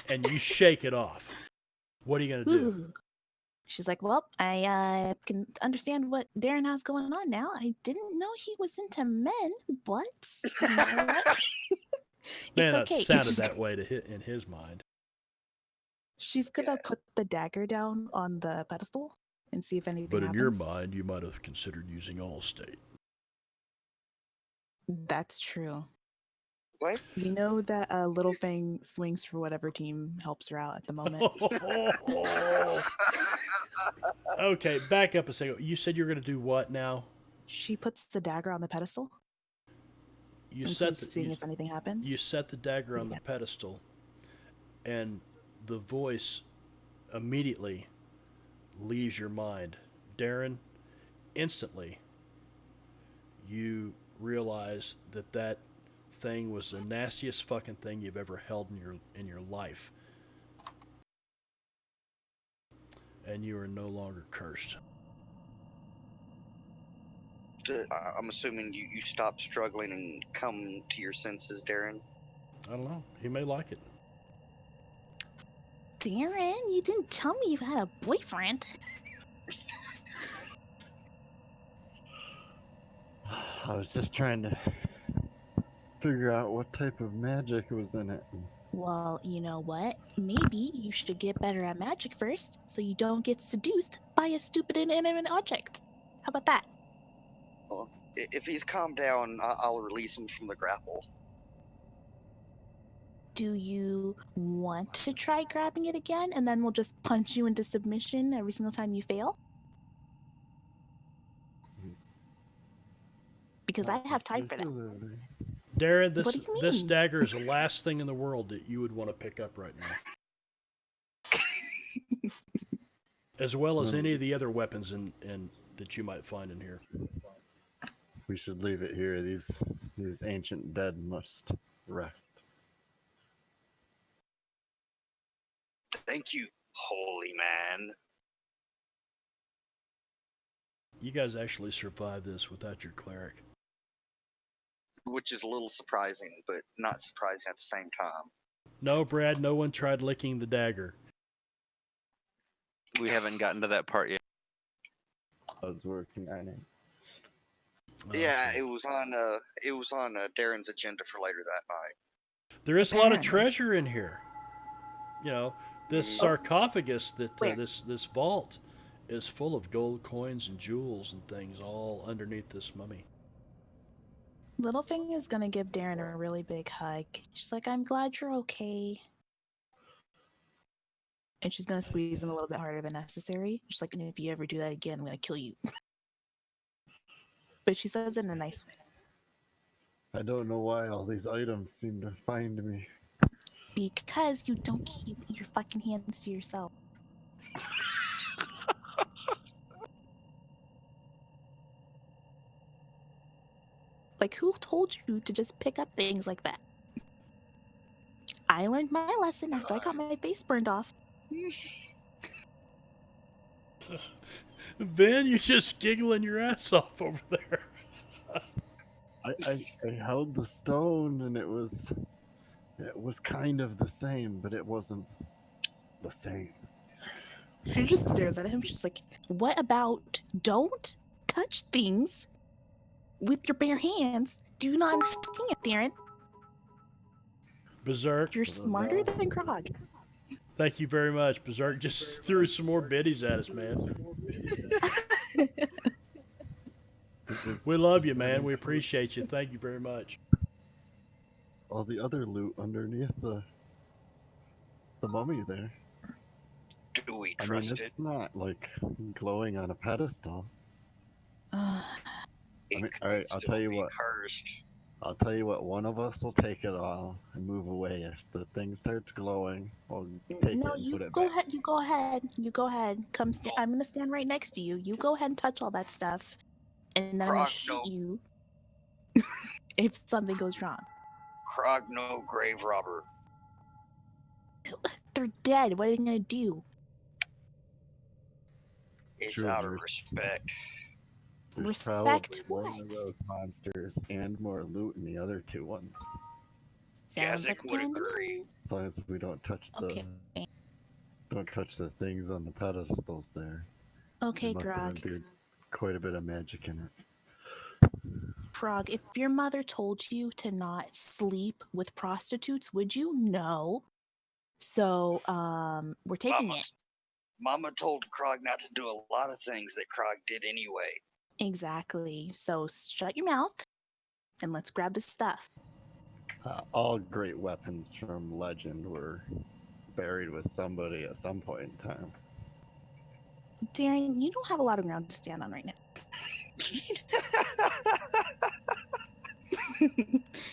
And you shake it off. What are you going to do? Ooh. She's like, well, I can understand what Darren has going on now. I didn't know he was into men, but you know what? Man, It's that okay. sounded that way to hit in his mind. She's gonna put the dagger down on the pedestal and see if anything But in happens. your mind, you might have considered using Allstate. That's true. What? We know that Little Fang swings for whatever team helps her out at the moment. Okay, back up a second. You said you were going to do what now? She puts the dagger on the pedestal. You and set she's seeing if anything happens. You set the dagger on Yeah. the pedestal, and the voice immediately leaves your mind. Darren, instantly, you realize that thing was the nastiest fucking thing you've ever held in your life. And you are no longer cursed. I'm assuming you stopped struggling and come to your senses, Darren. I don't know. He may like it. Darren, you didn't tell me you had a boyfriend. I was just trying to figure out what type of magic was in it. Well, you know what? Maybe you should get better at magic first so you don't get seduced by a stupid inanimate object. How about that? Well, if he's calmed down, I'll release him from the grapple. Do you want to try grabbing it again and then we'll just punch you into submission every single time you fail? Because I have time for that. Darren, What do you this mean? dagger is the last thing in the world that you would want to pick up right now. As well as any of the other weapons that you might find in here. We should leave it here. These ancient dead must rest. Thank you, holy man. You guys actually survived this without your cleric. Which is a little surprising, but not surprising at the same time. No, Brad, no one tried licking the dagger. We haven't gotten to that part yet. I was working on it. Yeah, it was on Darren's agenda for later that night. There is a lot of Apparently. treasure in here. This sarcophagus this vault is full of gold coins and jewels and things all underneath this mummy. Littlefing is gonna give Darren a really big hug. She's like, I'm glad you're okay. And she's gonna squeeze him a little bit harder than necessary. She's like, and if you ever do that again, I'm gonna kill you. But she says it in a nice way. I don't know why all these items seem to find me. Because you don't keep your fucking hands to yourself. Like, who told you to just pick up things like that? I learned my lesson after I got my face burned off. Ben, you're just giggling your ass off over there. I held the stone and it was kind of the same, but it wasn't the same. She just stares at him. She's like, what about don't touch things with your bare hands? Do you not understand, Darren? Berserk, You're smarter than Krog. thank you very much. Berserk just threw some more biddies at us, man. We love you, man. We appreciate you. Thank you very much. All the other loot underneath the mummy there. Do we I mean, trust it? it's not like glowing on a pedestal. It mean, could all right, I'll still tell you be what. Cursed. I'll tell you what. One of us will take it all and move away. If the thing starts glowing, we'll take No, it and you put it go back. ahead. You go ahead. You go ahead. Come. I'm gonna stand right next to you. You go ahead and touch all that stuff, and then I'm gonna Krog, shoot no. you if something goes wrong. Krog, no grave robber. They're dead. What are they gonna do? It's Sure, out of there's- respect. There's Respect probably one what? of those monsters and more loot in the other two ones. Sounds like Gazek a would plan to agree. me. As long as we don't touch the Okay. things on the pedestals there. Okay, There must Grog. be quite a bit of magic in it. Frog, if your mother told you to not sleep with prostitutes, would you? No. So, we're taking it. Mama told Krog not to do a lot of things that Krog did anyway. Exactly. So shut your mouth and let's grab this stuff. All great weapons from legend were buried with somebody at some point in time. Darren, you don't have a lot of ground to stand on right now.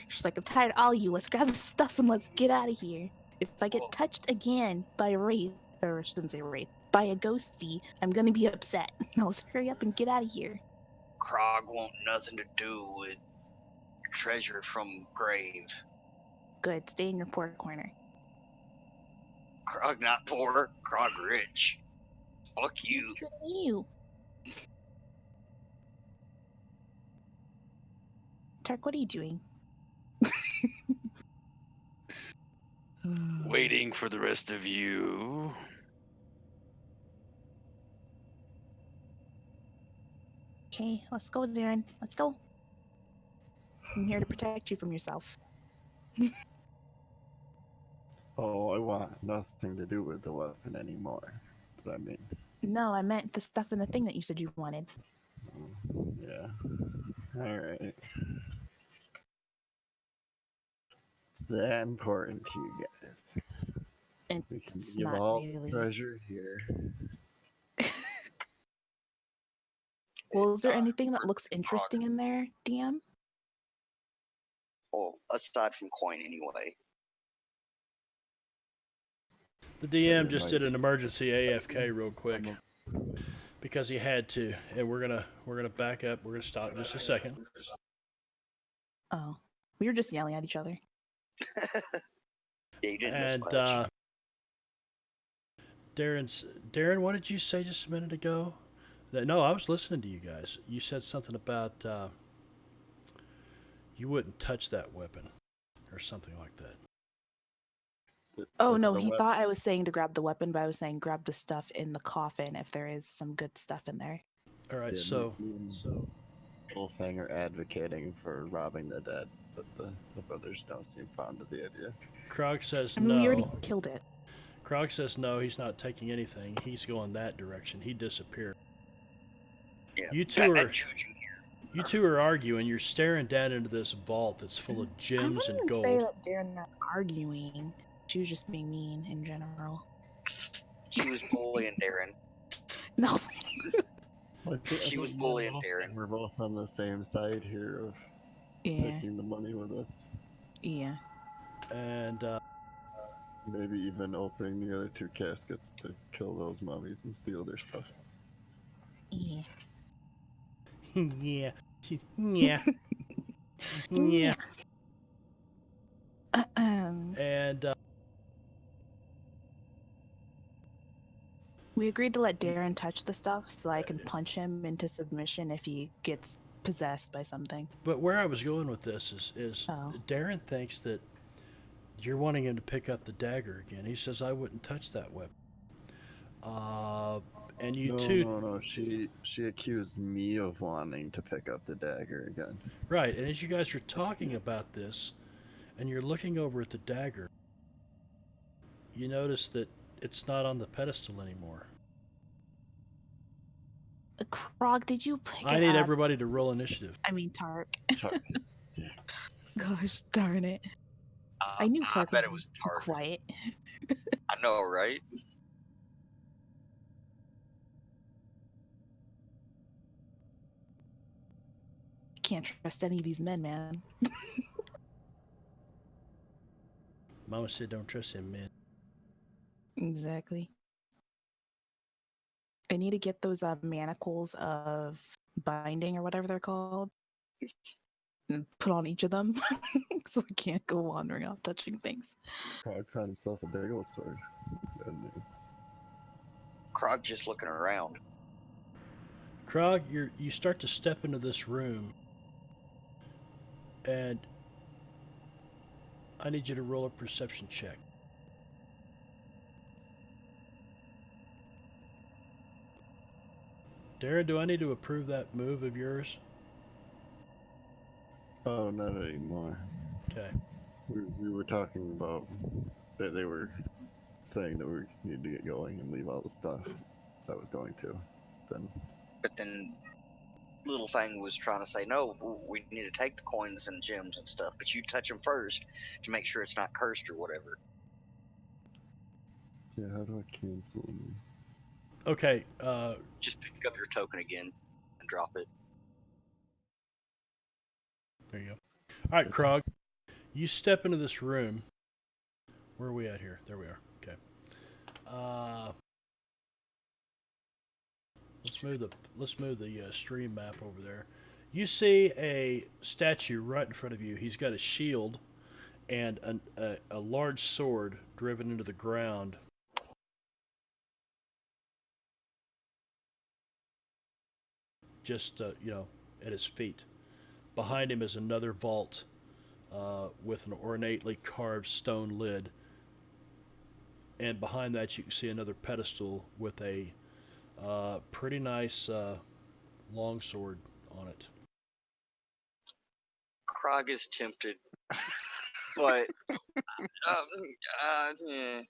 She's like, I'm tired of all you. Let's grab this stuff and let's get out of here. If I get touched again by a wraith, or I shouldn't say wraith, by a ghosty, I'm gonna be upset. Now let's hurry up and get out of here. Krog want nothing to do with treasure from grave. Good, stay in your poor corner. Krog not poor, Krog rich. Fuck you. Richer than you. Tark, what are you doing? Waiting for the rest of you. Okay, let's go, Darren. Let's go. I'm here to protect you from yourself. Oh, I want nothing to do with the weapon anymore. But I mean, No, I meant the stuff in the thing that you said you wanted. yeah. Alright. It's that important to you guys. We can It's give not all really. treasure here. Well, is there anything that looks interesting Krog. in there, DM? Well, aside from coin anyway. The DM just did an emergency AFK real quick because he had to, and we're gonna back up. We're gonna stop just a second. Oh, we were just yelling at each other. Yeah, you didn't miss And much. Darren, what did you say just a minute ago? No, I was listening to you guys. You said something about you wouldn't touch that weapon or something like that. Oh Was it no, the he weapon? thought I was saying to grab the weapon, but I was saying grab the stuff in the coffin if there is some good stuff in there. All right, Yeah, so me and Wolfgang are advocating for robbing the dead, but the brothers don't seem fond of the idea. Krog says I mean, we already no. killed it. Krog says no. He's not taking anything. He's going that direction. He disappeared. Yeah, You two bad are juju here. you two are arguing. You're staring down into this vault that's full of I gems and wouldn't gold. say that they're not arguing. She was just being mean in general. She was bullying Darren. No. She was bullying Darren. We're both on the same side here of Yeah. taking the money with us. Yeah. And Maybe even opening the other two caskets to kill those mummies and steal their stuff. Yeah. yeah, yeah. Yeah. Yeah. And We agreed to let Darren touch the stuff so I can punch him into submission if he gets possessed by something. but where I was going with this is Oh. Darren thinks that you're wanting him to pick up the dagger again. He says I wouldn't touch that weapon. And you two, No. She accused me of wanting to pick up the dagger again. right? And as you guys are talking about this, and you're looking over at the dagger, you notice that it's not on the pedestal anymore. Krog, did you pick I it need up? everybody to roll initiative. I mean, Tark. Sorry. Gosh darn it. I knew I Tark bet would it was be Tark. quiet. I know, right? Can't trust any of these men, man. Mama said don't trust him, man. Exactly. I need to get those manacles of binding or whatever they're called and put on each of them so I can't go wandering off touching things. Krog found himself a big old sword. Krog just looking around. Krog, you start to step into this room, and I need you to roll a perception check. Darren, do I need to approve that move of yours? Oh, not anymore. Okay. We were talking about that they were saying that we need to get going and leave all the stuff. So I was going to. But then Little Fang was trying to say, no, we need to take the coins and gems and stuff, but you touch them first to make sure it's not cursed or whatever. Yeah, how do I cancel them? Okay. Just pick up your token again and drop it. There you go. All right, Krog. You step into this room. Where are we at here? There we are. Okay. Let's move the stream map over there. You see a statue right in front of you. He's got a shield and a large sword driven into the ground. Just at his feet. Behind him is another vault with an ornately carved stone lid. And behind that, you can see another pedestal with a pretty nice longsword on it. Krog is tempted, but yeah.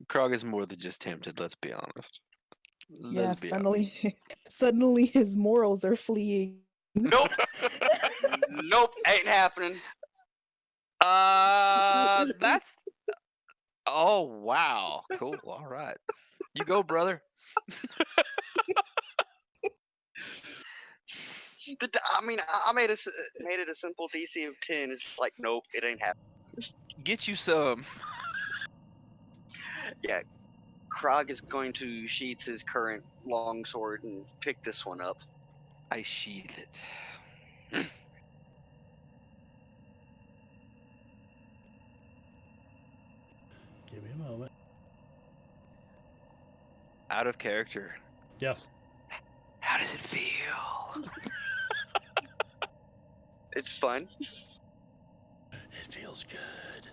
Krog is more than just tempted, let's be honest. Yeah, Let's be honest. suddenly his morals are fleeing. Nope, nope, ain't happening. That's. Oh, wow. Cool. All right. You go, brother. I mean, I made it a simple DC of 10. It's like, nope, it ain't happening. Get you some. Yeah, Krog is going to sheath his current longsword and pick this one up. I sheath it. Give me a moment. Out of character. Yeah. How does it feel? It's fun. It feels good.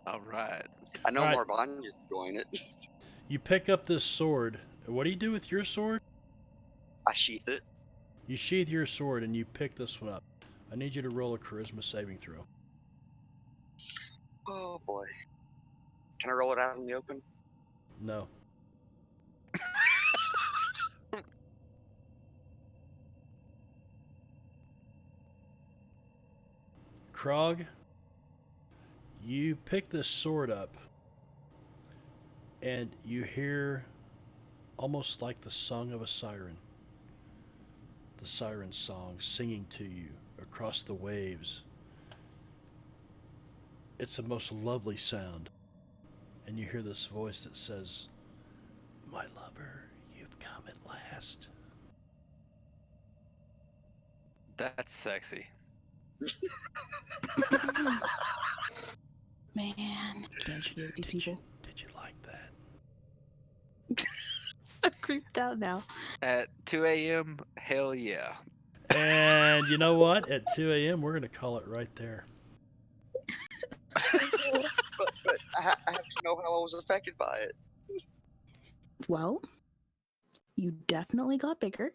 All right. I know All right. Marbanya's enjoying it. You pick up this sword. What do you do with your sword? I sheath it. You sheath your sword and you pick this one up. I need you to roll a charisma saving throw. Oh boy. Can I roll it out in the open? No. Krog, you pick this sword up and you hear almost like the song of a siren. The siren song singing to you across the waves. It's a most lovely sound. And you hear this voice that says, "My lover, you've come at last." That's sexy. Man, can't shoot these people. Did you like that? I'm creeped out now. At 2 a.m., hell yeah. And you know what? At 2 a.m., we're going to call it right there. But I have to know how I was affected by it. Well, you definitely got bigger.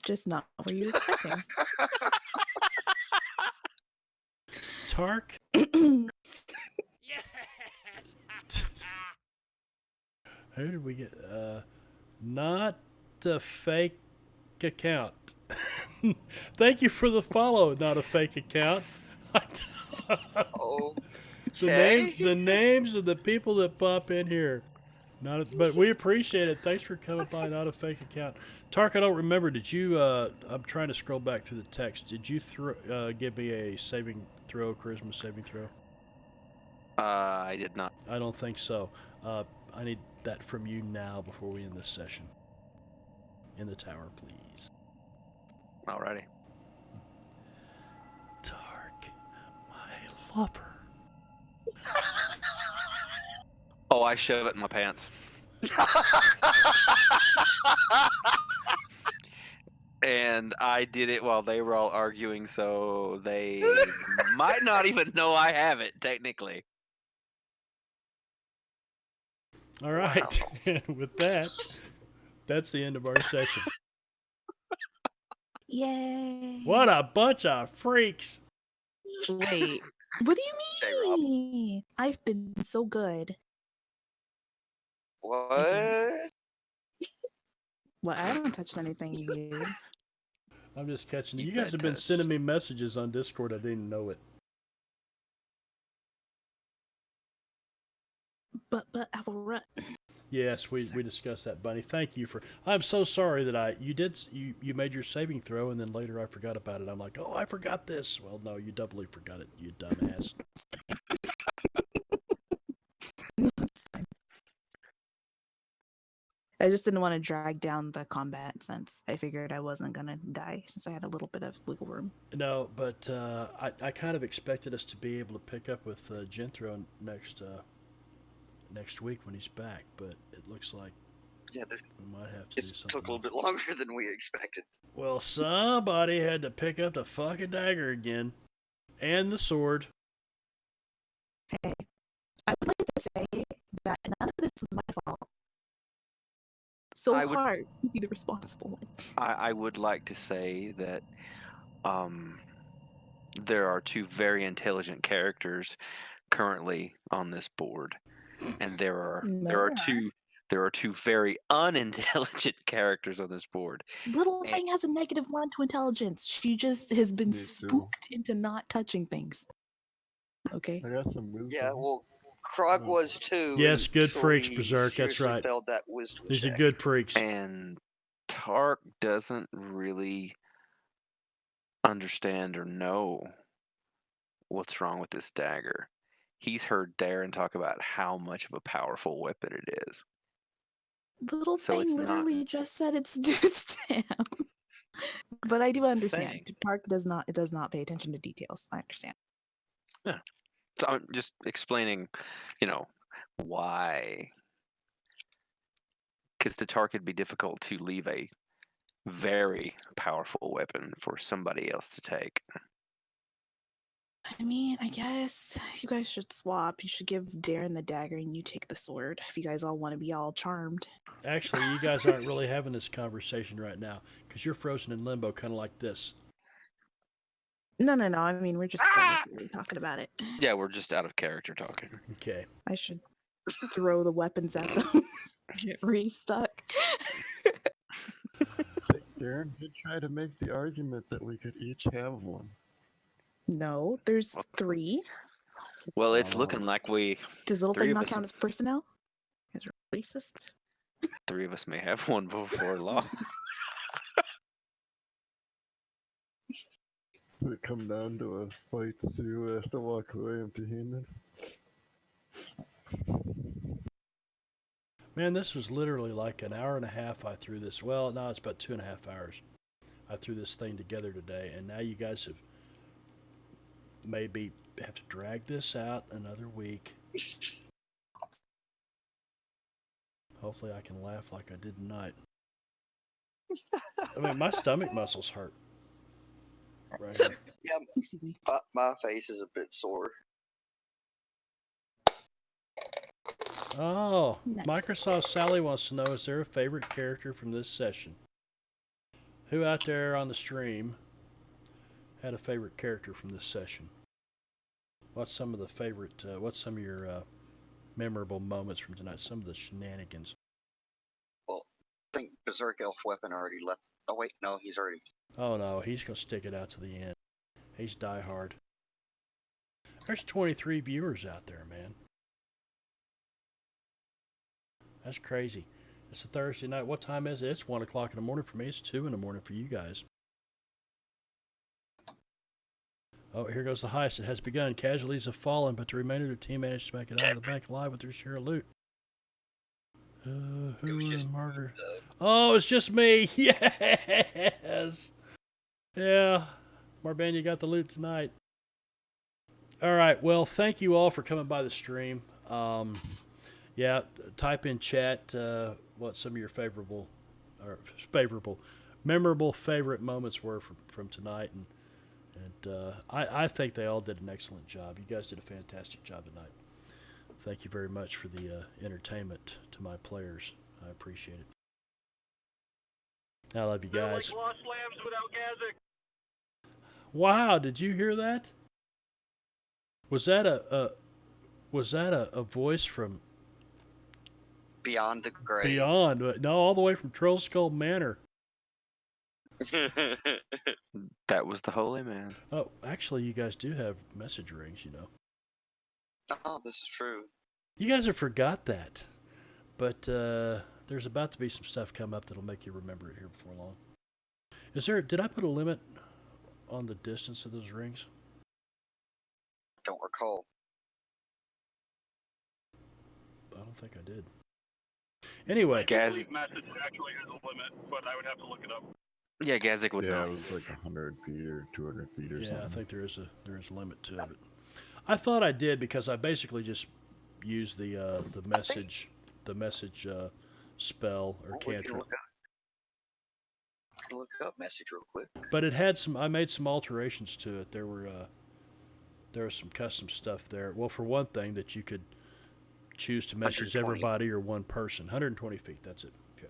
Just not where you were expecting. Tark? Yes! Who did we get? Not the fake account. Thank you for the follow, not a fake account. Oh, The names of the people that pop in here. But we appreciate it. Thanks for coming by. Not a fake account. Tark, I don't remember. Did you? I'm trying to scroll back through the text. Did you give me a charisma saving throw? I did not. I don't think so. I need that from you now before we end this session. In the tower, please. Alrighty. Tark, my lover. Oh, I shove it in my pants. And I did it while they were all arguing, so they might not even know I have it, technically. All right. Wow. And with that, that's the end of our session. Yay! What a bunch of freaks. Wait, what do Hey, you Rob. mean? I've been so good. What? Well, I haven't touched anything new. I'm just catching you. You You guys got have been touched. sending me messages on Discord. I didn't know it. But Alvarez. Yes, we discussed that, Bunny. Thank you for. I'm so sorry that you made your saving throw and then later I forgot about it. I'm like, oh, I forgot this. Well, no, you doubly forgot it, you dumbass. It's fine. I just didn't want to drag down the combat since I figured I wasn't gonna die since I had a little bit of wiggle room. No, but I kind of expected us to be able to pick up with Genthro next week when he's back, but it looks like Yeah, this we might have to do something. took a little bit longer than we expected. Well, somebody had to pick up the fucking dagger again. And the sword. Hey, I would like to say that none of this is my fault. So I would- hard to be the responsible one. I would like to say that there are two very intelligent characters currently on this board, and there are two very unintelligent characters on this board. Little And- Fang has a -1 to intelligence. She just has been Me too. spooked into not touching things. Okay. I got some wisdom. Yeah, well, Krog Oh. was too. Yes, good until freaks, he Berserk, that's seriously right. failed that wisdom These are check. good freaks. And Tark doesn't really understand or know what's wrong with this dagger. He's heard Darren talk about how much of a powerful weapon it is. Little So it's Fang not- literally just said it's dude's damn. But I do understand. Saying. Park it does not pay attention to details. I understand. So I'm just explaining, why. Because to Tark, it'd be difficult to leave a very powerful weapon for somebody else to take. I mean, I guess you guys should swap. You should give Darren the dagger and you take the sword. If you guys all want to be all charmed. Actually, you guys aren't really having this conversation right now because you're frozen in limbo, kind of like this. No. I mean, we're just basically talking about it. Yeah, we're just out of character talking. Okay. I should throw the weapons at them. Get restuck. Darren did try to make the argument that we could each have one. No, there's 3. Well, it's Oh. looking like Does Little Three Fang of not us count have- as personnel? You guys are racist. 3 of us may have one before long. Does it come down to a fight to see who has to walk away empty-handed? Man, this was literally like an hour and a half I threw this. Well, no, it's about 2.5 hours. I threw this thing together today, and now you guys have maybe have to drag this out another week. Hopefully I can laugh like I did tonight. I mean, my stomach muscles hurt. Right here. Yeah, Excuse me. my face is a bit sore. Oh, Nice. Microsoft Sally wants to know, is there a favorite character from this session? Who out there on the stream had a favorite character from this session? What's some of the favorite, what's some of your memorable moments from tonight? Some of the shenanigans. Well, I think Berserk Elf Weapon already left. Oh, wait, no, he's already. Oh no, he's going to stick it out to the end. He's diehard. There's 23 viewers out there, man. That's crazy. It's a Thursday night. What time is it? It's 1 o'clock in the morning for me. It's 2 in the morning for you guys. Oh, here goes the heist. It has begun. Casualties have fallen, but the remainder of the team managed to make it out of the bank alive with their share of loot. Who was murdered? Oh, it's just me. Yes. Yeah. Marbanya got the loot tonight. All right. Well, thank you all for coming by the stream. Yeah, type in chat what some of your memorable favorite moments were from tonight, and I think they all did an excellent job. You guys did a fantastic job tonight. Thank you very much for the entertainment to my players. I appreciate it. I love you guys. Like lost lambs without Gazik. Wow, did you hear that? Was that a voice from Beyond the Grave. Beyond? No, all the way from Troll Skull Manor. That was the holy man. Oh, actually, you guys do have message rings, you know. Oh, this is true. You guys have forgot that, but there's about to be some stuff come up that'll make you remember it here before long. Did I put a limit on the distance of those rings? Don't recall. I don't think I did. Anyway, Gaz. Message actually has a limit, but I would have to look it up. Yeah, Gazik would Yeah, know. it was like 100 feet or 200 feet or yeah, something. I think there is a limit to it. I thought I did because I basically just used the message spell or We can cantrip. look up message real quick. But it had some. I made some alterations to it. There was some custom stuff there. Well, for one thing, that you could choose to message 120. everybody or one person. 120 feet. That's it. Okay.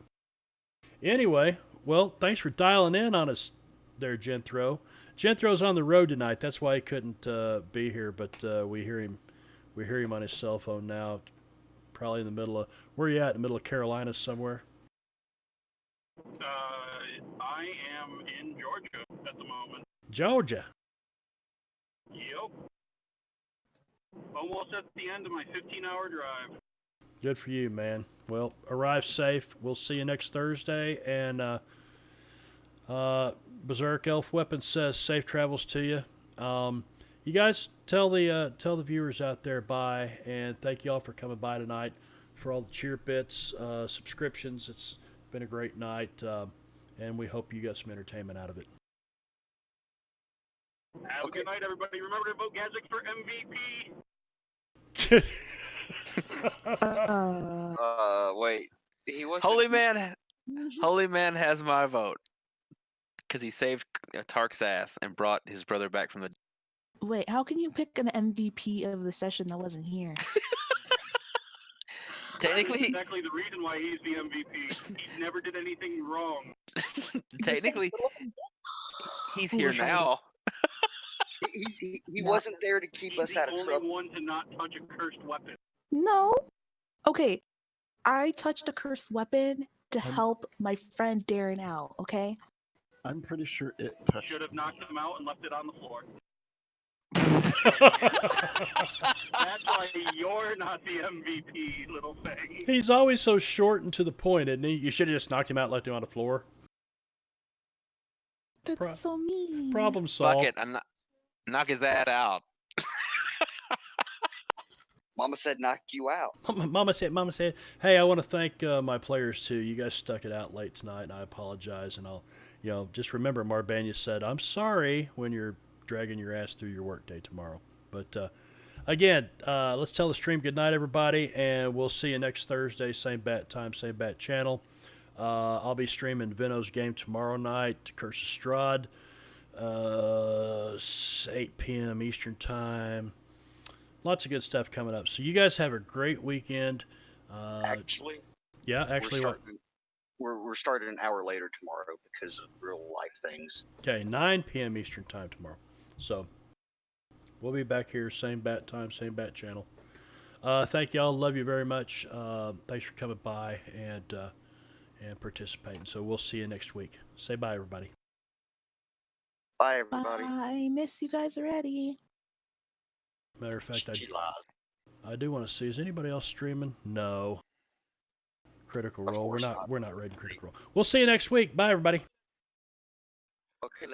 Anyway, well, thanks for dialing in on us there, Genthro. Genthro's on the road tonight. That's why he couldn't be here. But we hear him. We hear him on his cell phone now. Probably in the middle of. Where are you at? In the middle of Carolina somewhere? I am in Georgia at the moment. Georgia. Yep. Almost at the end of my 15-hour drive. Good for you, man. Well, arrive safe. We'll see you next Thursday. And Berserk Elf Weapon says safe travels to you. You guys tell the viewers out there bye, and thank you all for coming by tonight, for all the cheer bits, subscriptions. It's been a great night, and we hope you got some entertainment out of it. Have a good night, everybody. Remember to vote Gazik for MVP. Wait. He wasn't. Holy man has my vote because he saved Tark's ass and brought his brother back from the. Wait, how can you pick an MVP of the session that wasn't here? Technically, That's exactly the reason why he's the MVP. He never did anything wrong. technically, he's Who here was right? now. He wasn't there to keep He's us the out of only trouble. one to not touch a cursed weapon. No. Okay, I touched a cursed weapon to help my friend Darren out, okay? I'm pretty sure it touched. Should have knocked him out and left it on the floor. That's why you're not the MVP, little thing. He's always so short and to the point, isn't he? You should have just knocked him out and left him on the floor. That's so mean. Problem Fuck solved. it, I'm knock his ass out. Mama said knock you out. Mama said, hey, I want to thank my players too. You guys stuck it out late tonight, and I apologize. And just remember Marbanya said, "I'm sorry" when you're dragging your ass through your workday tomorrow. But again, let's tell the stream good night, everybody, and we'll see you next Thursday, same bat time, same bat channel. I'll be streaming Veno's game tomorrow night, Curse of Strahd, 8 p.m. Eastern time. Lots of good stuff coming up. So you guys have a great weekend. Actually, Actually, what? We're starting an hour later tomorrow because of real life things. Okay, 9 p.m. Eastern time tomorrow. So we'll be back here, same bat time, same bat channel. Thank y'all. Love you very much. Thanks for coming by and participating. So we'll see you next week. Say bye, everybody. Bye, everybody. I miss you guys already. Matter of fact, She lies. I do want to see. Is anybody else streaming? No. Critical Role. We're not rating Critical Role. We'll see you next week. Bye, everybody. Okay.